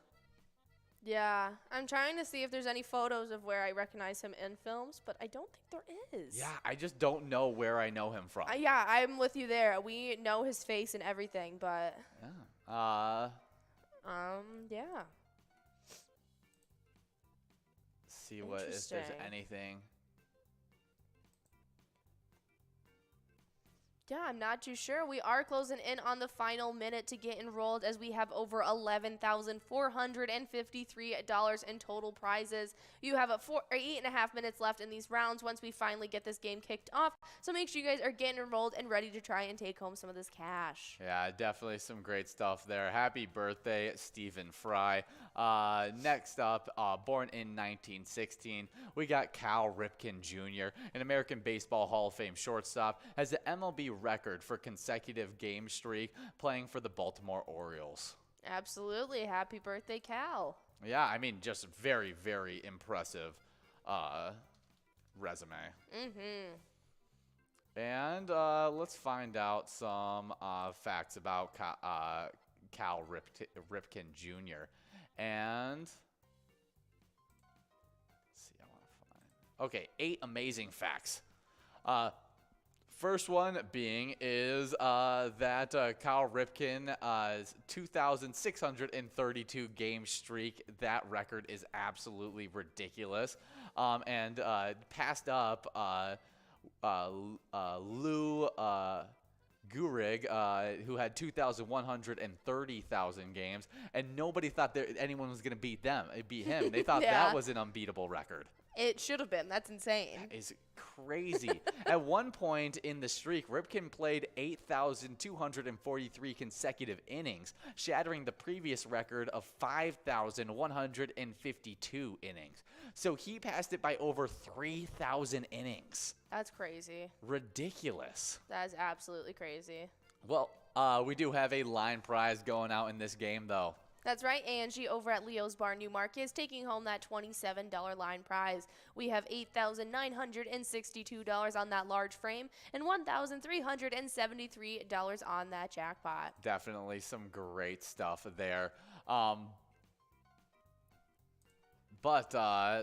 Yeah, I'm trying to see if there's any photos of where I recognize him in films, but I don't think there is. Yeah, I just don't know where I know him from. Yeah, I'm with you there. We know his face and everything, but yeah. Yeah. See if there's anything. Yeah, I'm not too sure. We are closing in on the final minute to get enrolled, as we have over $11,453 in total prizes. You have 8.5 minutes left in these rounds once we finally get this game kicked off. So make sure you guys are getting enrolled and ready to try and take home some of this cash. Yeah, definitely some great stuff there. Happy birthday, Stephen Fry. Next up, born in 1916, we got Cal Ripken Jr., an American Baseball Hall of Fame shortstop, has the MLB record for consecutive game streak playing for the Baltimore Orioles. Absolutely. Happy birthday, Cal. Yeah, just very, very impressive resume. And let's find out some facts about Cal Ripken Jr. And let's see, I want to find. Okay, 8 amazing facts First one being is that Kyle Ripken's 2,632 game streak. That record is absolutely ridiculous. And passed up Lou Gehrig, who had 2,130,000 games, and nobody thought that anyone was going to beat him. They thought that was an unbeatable record. It should have been. That's insane. That is crazy. At one point in the streak, Ripken played 8,243 consecutive innings, shattering the previous record of 5,152 innings. So he passed it by over 3,000 innings. That's crazy. Ridiculous. That is absolutely crazy. Well, we do have a line prize going out in this game, though. That's right, Angie over at Leo's Bar Newmarket is taking home that $27 line prize. We have $8,962 on that large frame and $1,373 on that jackpot. Definitely some great stuff there. But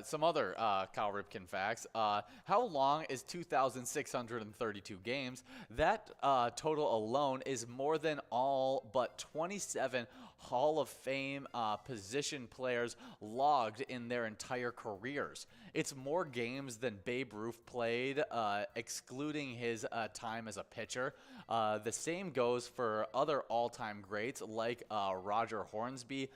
some other Kyle Ripken facts. How long is 2,632 games? That total alone is more than all but 27 Hall of Fame position players logged in their entire careers. It's more games than Babe Ruth played, excluding his time as a pitcher. The same goes for other all-time greats like Roger Hornsby,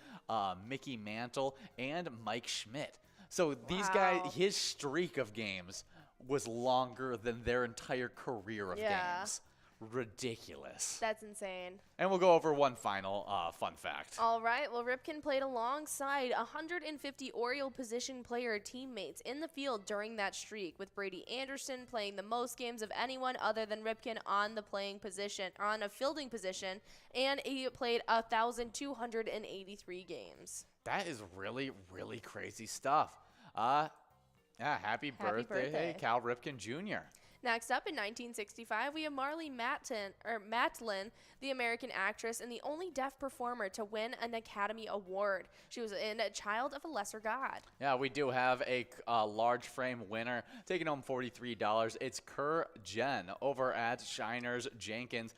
Mickey Mantle, and Mike Schmidt. So these guys, his streak of games was longer than their entire career of games. Ridiculous. That's insane. And we'll go over one final fun fact. All right. Well, Ripken played alongside 150 Oriole position player teammates in the field during that streak, with Brady Anderson playing the most games of anyone other than Ripken on the playing position, or on a fielding position, and he played 1,283 games. That is really, really crazy stuff. Happy birthday, Cal Ripken Jr. Next up in 1965, we have Marlee Matlin, the American actress and the only deaf performer to win an Academy Award. She was in A Child of a Lesser God. Yeah, we do have a large frame winner taking home $43. It's Kerr Jen over at Shiners Jenkins.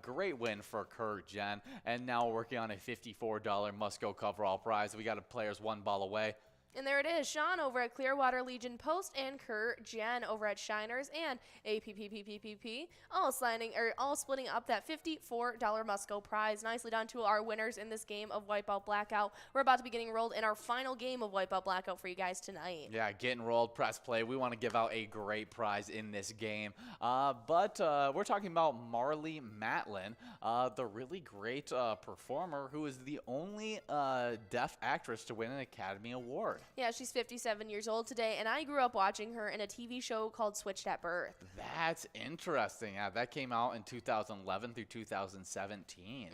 Great win for Kerr Jen. And now working on a $54 must-go coverall prize. We got a players one ball away. And there it is, Sean over at Clearwater Legion Post and Kerr Jen over at Shiners and APPPPPP, all splitting up that $54 must-go prize. Nicely done to our winners in this game of Wipeout Blackout. We're about to be getting rolled in our final game of Wipeout Blackout for you guys tonight. Yeah, getting rolled, press play. We want to give out a great prize in this game. But we're talking about Marlee Matlin, the really great performer who is the only deaf actress to win an Academy Award. Yeah, she's 57 years old today, and I grew up watching her in a TV show called Switched at Birth. That's interesting. Yeah, that came out in 2011 through 2017.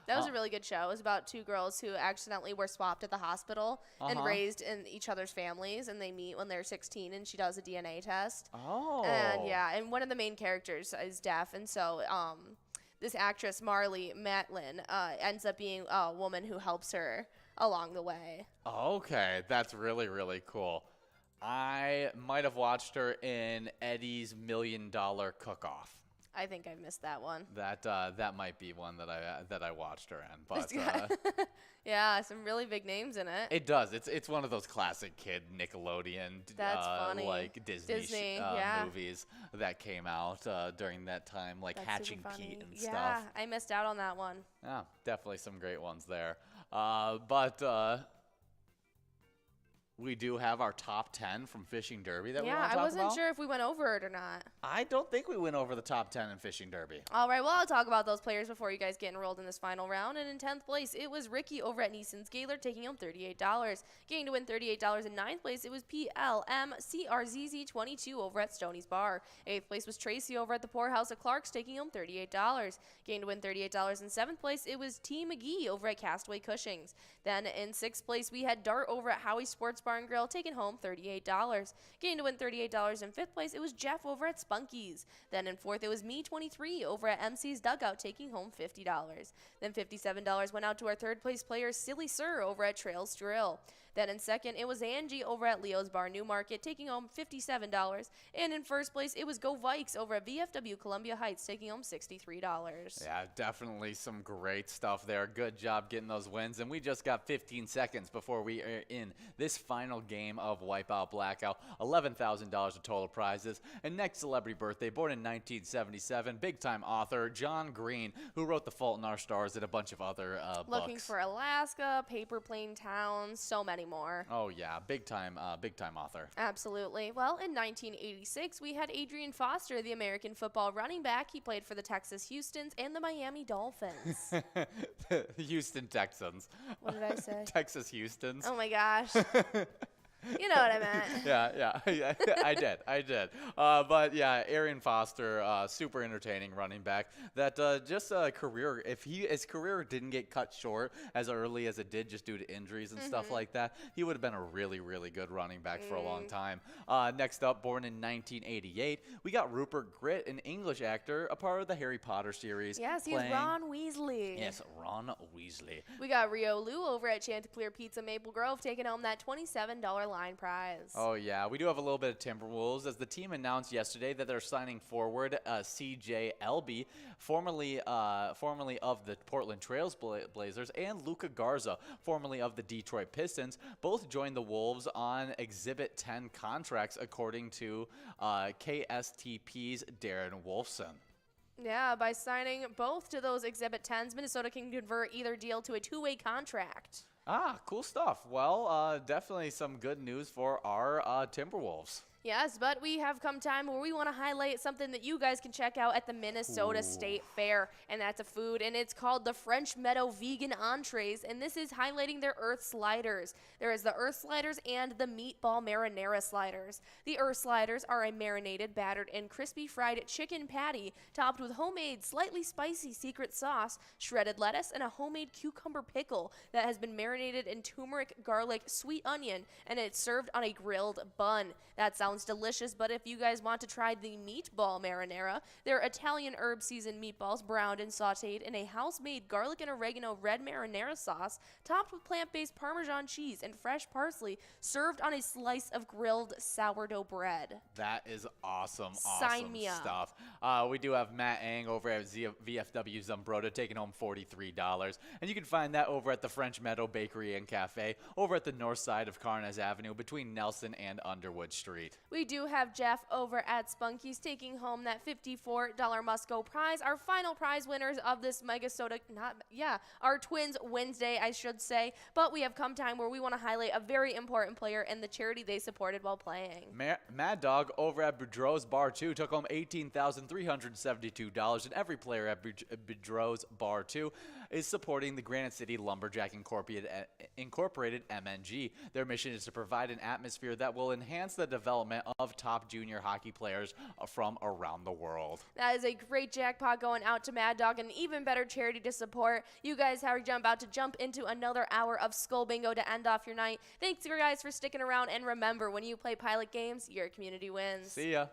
That was a really good show. It was about two girls who accidentally were swapped at the hospital and raised in each other's families, and they meet when they're 16, and she does a DNA test. And one of the main characters is deaf, and so this actress, Marlee Matlin, ends up being a woman who helps her along the way. Okay, that's really, really cool. I might have watched her in Eddie's $1 Million Cook-Off. I think I missed that one. That might be one that I watched her in. But yeah, some really big names in it. It does. It's one of those classic kid Nickelodeon like Disney movies that came out during that time, like That's Hatching Pete and stuff. Yeah, I missed out on that one. Yeah, definitely some great ones there. But we do have our top 10 from Fishing Derby that we want to talk about. Yeah, I wasn't sure if we went over it or not. I don't think we went over the top 10 in Fishing Derby. All right, well, I'll talk about those players before you guys get enrolled in this final round. And in 10th place, it was Ricky over at Neeson's Gaylor taking home $38. Getting to win $38 in 9th place, it was PLMCRZZ22 over at Stoney's Bar. 8th place was Tracy over at the Poorhouse of Clark's taking home $38. Getting to win $38 in 7th place, it was T. McGee over at Castaway Cushing's. Then in 6th place, we had Dart over at Howie's Sports Bar and Grill taking home $38. Getting to win $38 in 5th place, it was Jeff over at Spunky's. Then in 4th, it was me, 23, over at MC's Dugout taking home $50. Then $57 went out to our 3rd place player, Silly Sir, over at Trails Drill. Then in second, it was Angie over at Leo's Bar Newmarket taking home $57. And in first place, it was Go Vikes over at VFW Columbia Heights taking home $63. Yeah, definitely some great stuff there. Good job getting those wins. And we just got 15 seconds before we are in this final game of Wipeout Blackout. $11,000 of total prizes. And next celebrity birthday, born in 1977, big-time author John Green, who wrote The Fault in Our Stars and a bunch of other Looking books. for Alaska, Paper Plane Town, so many more. Oh yeah, big-time author. Absolutely. Well, in 1986, we had Adrian Foster, the American football running back. He played for the Texas Houstons and the Miami Dolphins. Houston Texans. What did I say? Texas Houstons. Oh my gosh. You know what I meant. Yeah, I did. But yeah, Arian Foster, super entertaining running back. That just a career. If his career didn't get cut short as early as it did, just due to injuries and stuff like that, he would have been a really, really good running back for a long time. Next up, born in 1988, we got Rupert Grint, an English actor, a part of the Harry Potter series. Yes, he's Ron Weasley. Yes, Ron Weasley. We got Rio Lou over at Chanticleer Pizza Maple Grove taking home that $27 line prize. Oh yeah, we do have a little bit of Timberwolves as the team announced yesterday that they're signing forward CJ Elby, formerly of the Portland Trails Blazers, and Luka Garza, formerly of the Detroit Pistons. Both joined the Wolves on Exhibit 10 contracts, according to KSTP's Darren Wolfson. Yeah, by signing both to those Exhibit 10s, Minnesota can convert either deal to a two-way contract. Ah, cool stuff. Well, definitely some good news for our Timberwolves. Yes, but we have come time where we want to highlight something that you guys can check out at the Minnesota State Fair, and that's a food, and it's called the French Meadow Vegan Entrees, and this is highlighting their Earth Sliders. There is the Earth Sliders and the Meatball Marinara Sliders. The Earth Sliders are a marinated, battered, and crispy fried chicken patty topped with homemade, slightly spicy secret sauce, shredded lettuce, and a homemade cucumber pickle that has been marinated in turmeric, garlic, sweet onion, and it's served on a grilled bun. That sounds delicious, but if you guys want to try the meatball marinara, they're Italian herb seasoned meatballs browned and sauteed in a house-made garlic and oregano red marinara sauce topped with plant-based Parmesan cheese and fresh parsley, served on a slice of grilled sourdough bread. That is awesome Sign me up. stuff. We do have Matt Ang over at VFW Zumbrota taking home $43, and you can find that over at the French Meadow Bakery and Cafe over at the north side of Carnes Avenue between Nelson and Underwood Street. We do have Jeff over at Spunky's taking home that $54 Musco prize. Our final prize winners of this MegaSota, our Twins Wednesday, I should say. But we have come time where we want to highlight a very important player and the charity they supported while playing. Mad Dog over at Boudreaux's Bar 2 took home $18,372, and every player at Boudreaux's Bar 2 is supporting the Granite City Lumberjack Incorporated MNG. Their mission is to provide an atmosphere that will enhance the development of top junior hockey players from around the world. That is a great jackpot going out to Mad Dog, and an even better charity to support. You guys are about to jump into another hour of Skull Bingo to end off your night. Thanks, you guys, for sticking around, and remember, when you play Pilot games, your community wins. See ya.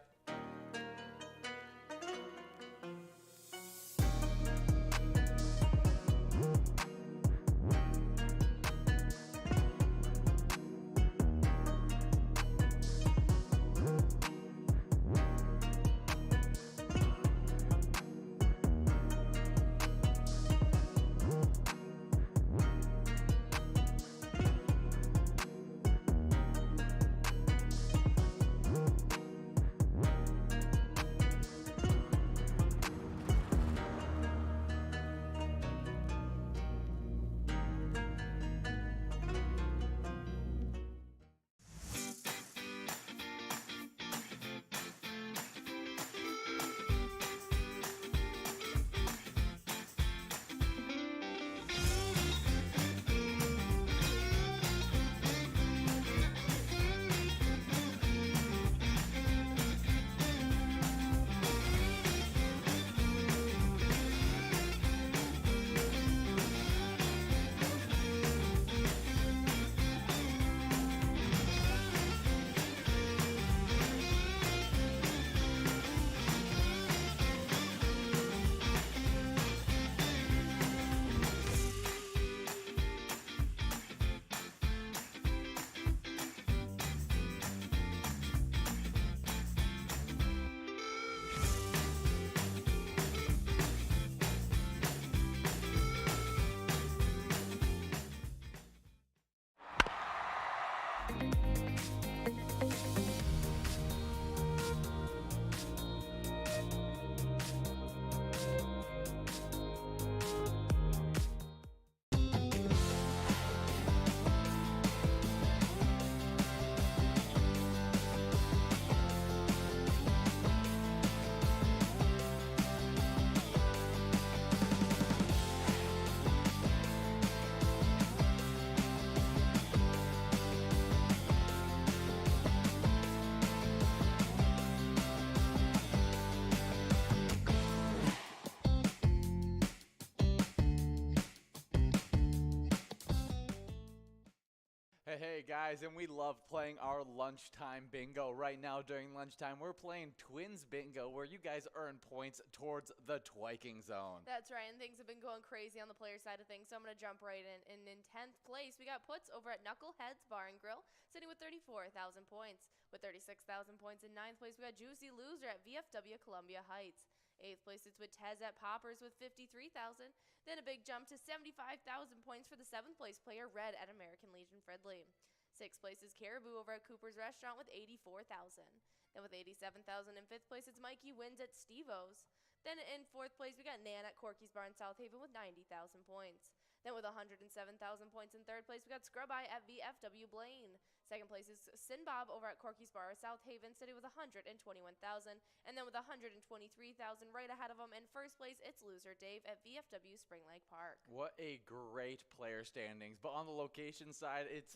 Hey guys, and we love playing our lunchtime bingo. Right now during lunchtime, we're playing Twins Bingo, where you guys earn points towards the twiking zone. That's right, and things have been going crazy on the player side of things, so I'm going to jump right in. And in 10th place, we got Puts over at Knuckleheads Bar and Grill, sitting with 34,000 points. With 36,000 points in 9th place, we got Juicy Loser at VFW Columbia Heights. 8th place, it's with Tez at Poppers with 53,000. Then a big jump to 75,000 points for the 7th place player, Red at American Legion Fridley. 6th place is Caribou over at Cooper's Restaurant with 84,000. Then with 87,000 in 5th place, it's Mikey Wins at Steve-O's. Then in 4th place, we got Nan at Corky's Bar in South Haven with 90,000 points. Then with 107,000 points in 3rd place, we got Scrub Eye at VFW Blaine. 2nd place is Sin Bob over at Corky's Bar South Haven City with 121,000. And then with 123,000 right ahead of him in 1st place, it's Loser Dave at VFW Spring Lake Park. What a great player standings. But on the location side, it's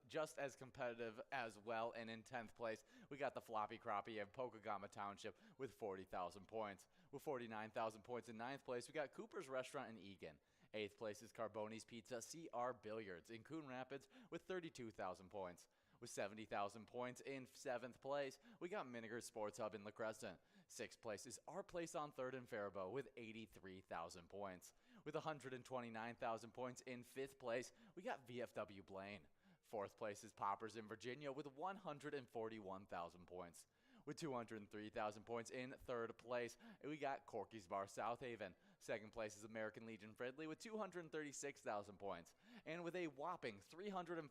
just as competitive as well. And in 10th place, we got the Floppy Crappie of Pokegama Township with 40,000 points. With 49,000 points in 9th place, we got Cooper's Restaurant in Egan. 8th place is Carboni's Pizza CR Billiards in Coon Rapids with 32,000 points. With 70,000 points in 7th place, we got Miniger Sports Hub in La Crescent. 6th place is Our Place on 3rd and Faribault with 83,000 points. With 129,000 points in 5th place, we got VFW Blaine. 4th place is Poppers in Virginia with 141,000 points. With 203,000 points in 3rd place, we got Corky's Bar South Haven. 2nd place is American Legion Fridley with 236,000 points. And with a whopping 305,000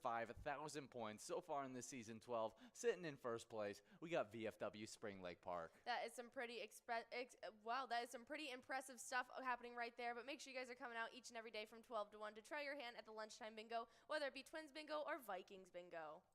points so far in this season 12, sitting in 1st place, we got VFW Spring Lake Park. That is some pretty that is some pretty impressive stuff happening right there. But make sure you guys are coming out each and every day from 12 to 1 to try your hand at the lunchtime bingo, whether it be Twins Bingo or Vikings Bingo.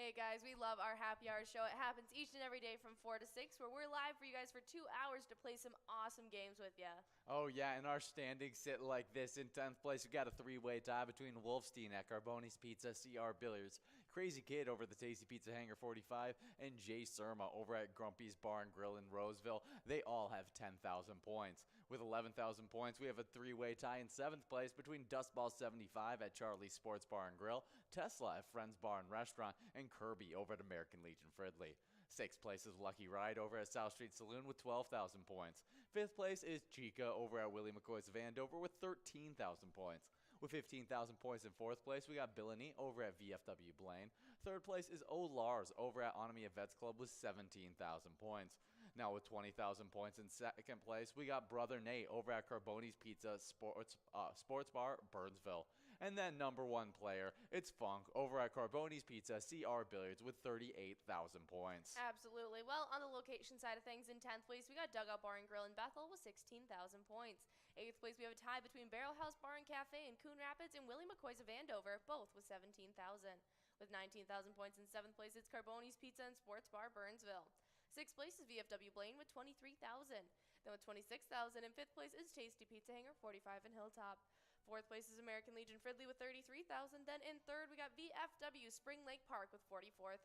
Hey guys, we love our happy hour show. It happens each and every day from 4 to 6, where we're live for you guys for 2 hours to play some awesome games with you. Oh, yeah, and our standings sit like this. In 10th place, we got a three-way tie between Wolfstein at Carboni's Pizza, CR Billiards, Crazy Kid over at the Tasty Pizza Hangar 45, and Jay Surma over at Grumpy's Bar and Grill in Roseville. They all have 10,000 points. With 11,000 points, we have a three-way tie in 7th place between Dustball 75 at Charlie's Sports Bar and Grill, Tesla at Friends Bar and Restaurant, and Kirby over at American Legion Fridley. 6th place is Lucky Ride over at South Street Saloon with 12,000 points. 5th place is Chica over at Willie McCoy's of Andover with 13,000 points. With 15,000 points in 4th place, we got Billany over at VFW Blaine. 3rd place is O Lars over at Onomia Vets Club with 17,000 points. Now with 20,000 points in 2nd place, we got Brother Nate over at Carboni's Pizza Sports Bar, Burnsville. And then number 1 player, it's Funk over at Carboni's Pizza, CR Billiards with 38,000 points. Absolutely. Well, on the location side of things, in 10th place, we got Dugout Bar and Grill in Bethel with 16,000 points. 8th place, we have a tie between Barrel House Bar and Cafe in Coon Rapids and Willie McCoy's of Andover, both with 17,000. With 19,000 points in 7th place, it's Carboni's Pizza and Sports Bar, Burnsville. 6th place is VFW Blaine with 23,000. Then with 26,000 in 5th place is Tasty Pizza Hangar 45 in Hilltop. 4th place is American Legion Fridley with 33,000. Then in 3rd, we got VFW Spring Lake Park with 44,000.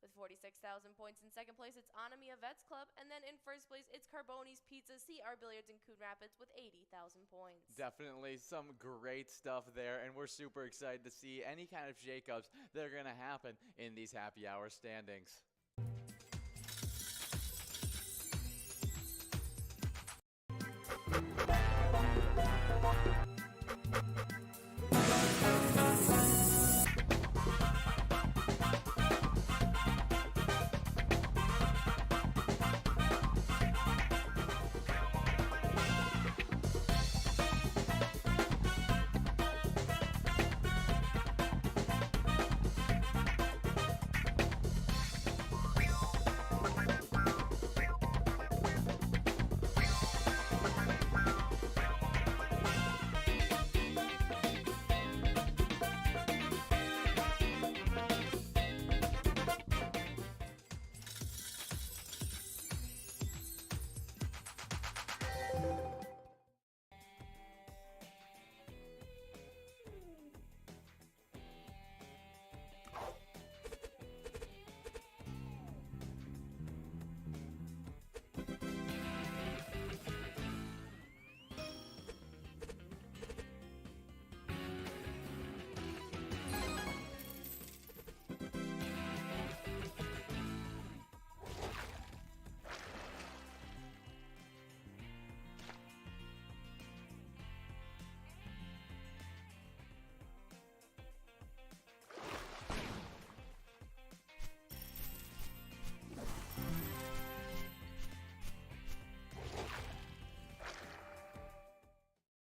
With 46,000 points in 2nd place, it's Onomia Vets Club. And then in 1st place, it's Carboni's Pizza, CR Billiards in Coon Rapids with 80,000 points. Definitely some great stuff there, and we're super excited to see any kind of shakeups that are going to happen in these happy hour standings.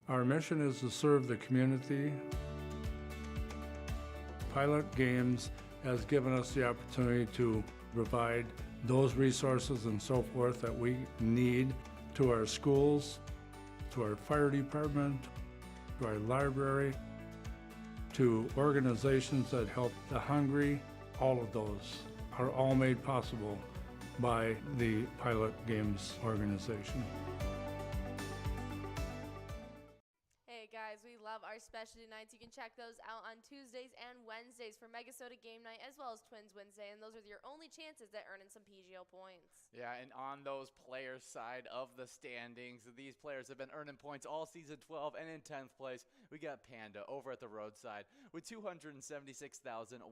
Our mission is to serve the community. Pilot Games has given us the opportunity to provide those resources and so forth that we need to our schools, to our fire department, to our library, to organizations that help the hungry. All of those are all made possible by the Pilot Games organization. Hey guys, we love our specialty nights. You can check those out on Tuesdays and Wednesdays for MegaSota Game Night as well as TwinsWinsDay, and those are your only chances at earning some PGO points. Yeah, and on those players' side of the standings, these players have been earning points all season 12, and in 10th place, we got Panda over at the roadside with 276,105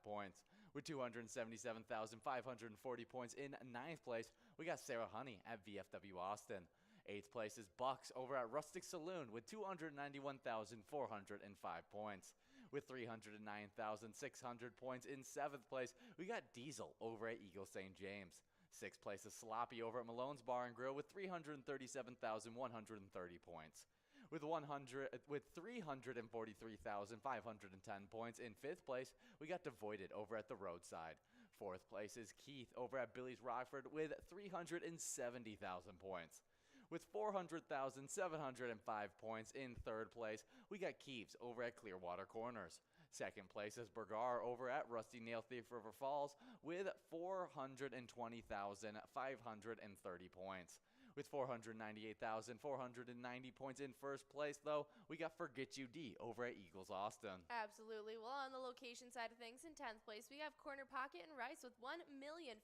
points. With 277,540 points in 9th place, we got Sarah Honey at VFW Austin. 8th place is Bucks over at Rustic Saloon with 291,405 points. With 309,600 points in 7th place, we got Diesel over at Eagle St. James. 6th place is Sloppy over at Malone's Bar and Grill with 337,130 points. With 343,510 points in 5th place, we got Devoided over at the roadside. 4th place is Keith over at Billy's Rockford with 370,000 points. With 400,705 points in third place, we got Keeves over at Clearwater Corners. Second place is Bergar over at Rusty Nail Thief River Falls with 420,530 points. With 498,490 points in first place, though, we got Forget You D over at Eagles Austin. Absolutely. Well, on the location side of things, in 10th place, we have Corner Pocket and Rice with 1,054,780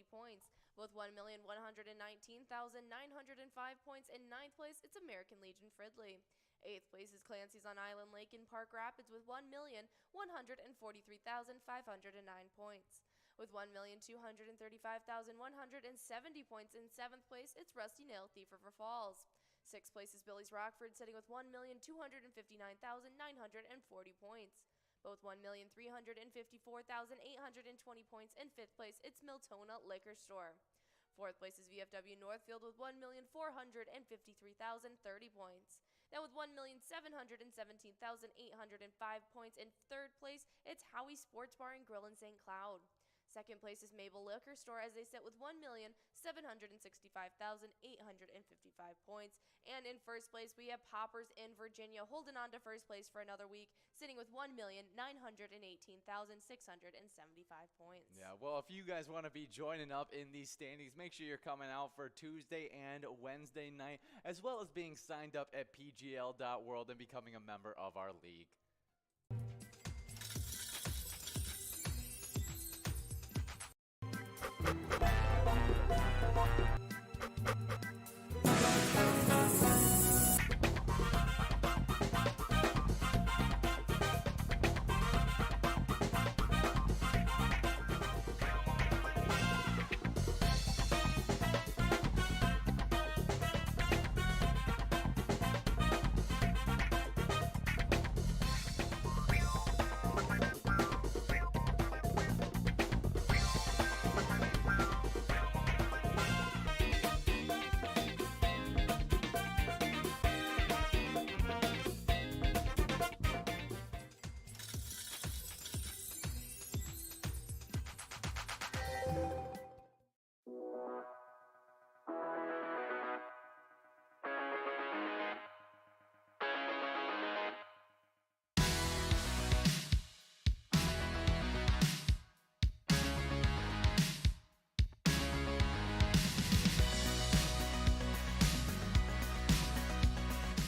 points. With 1,119,905 points in 9th place, it's American Legion Fridley. 8th place is Clancy's on Island Lake in Park Rapids with 1,143,509 points. With 1,235,170 points in 7th place, it's Rusty Nail Thief River Falls. 6th place is Billy's Rockford, sitting with 1,259,940 points. Both 1,354,820 points. In 5th place, it's Miltona Liquor Store. 4th place is VFW Northfield with 1,453,030 points. Now with 1,717,805 points in 3rd place, it's Howie Sports Bar and Grill in St. Cloud. 2nd place is Mabel Liquor Store as they sit with 1,765,855 points. And in 1st place, we have Poppers in Virginia holding on to 1st place for another week, sitting with 1,918,675 points. Yeah, well, if you guys want to be joining up in these standings, make sure you're coming out for Tuesday and Wednesday night, as well as being signed up at pgl.world and becoming a member of our league.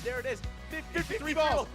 There it is, 53 balls.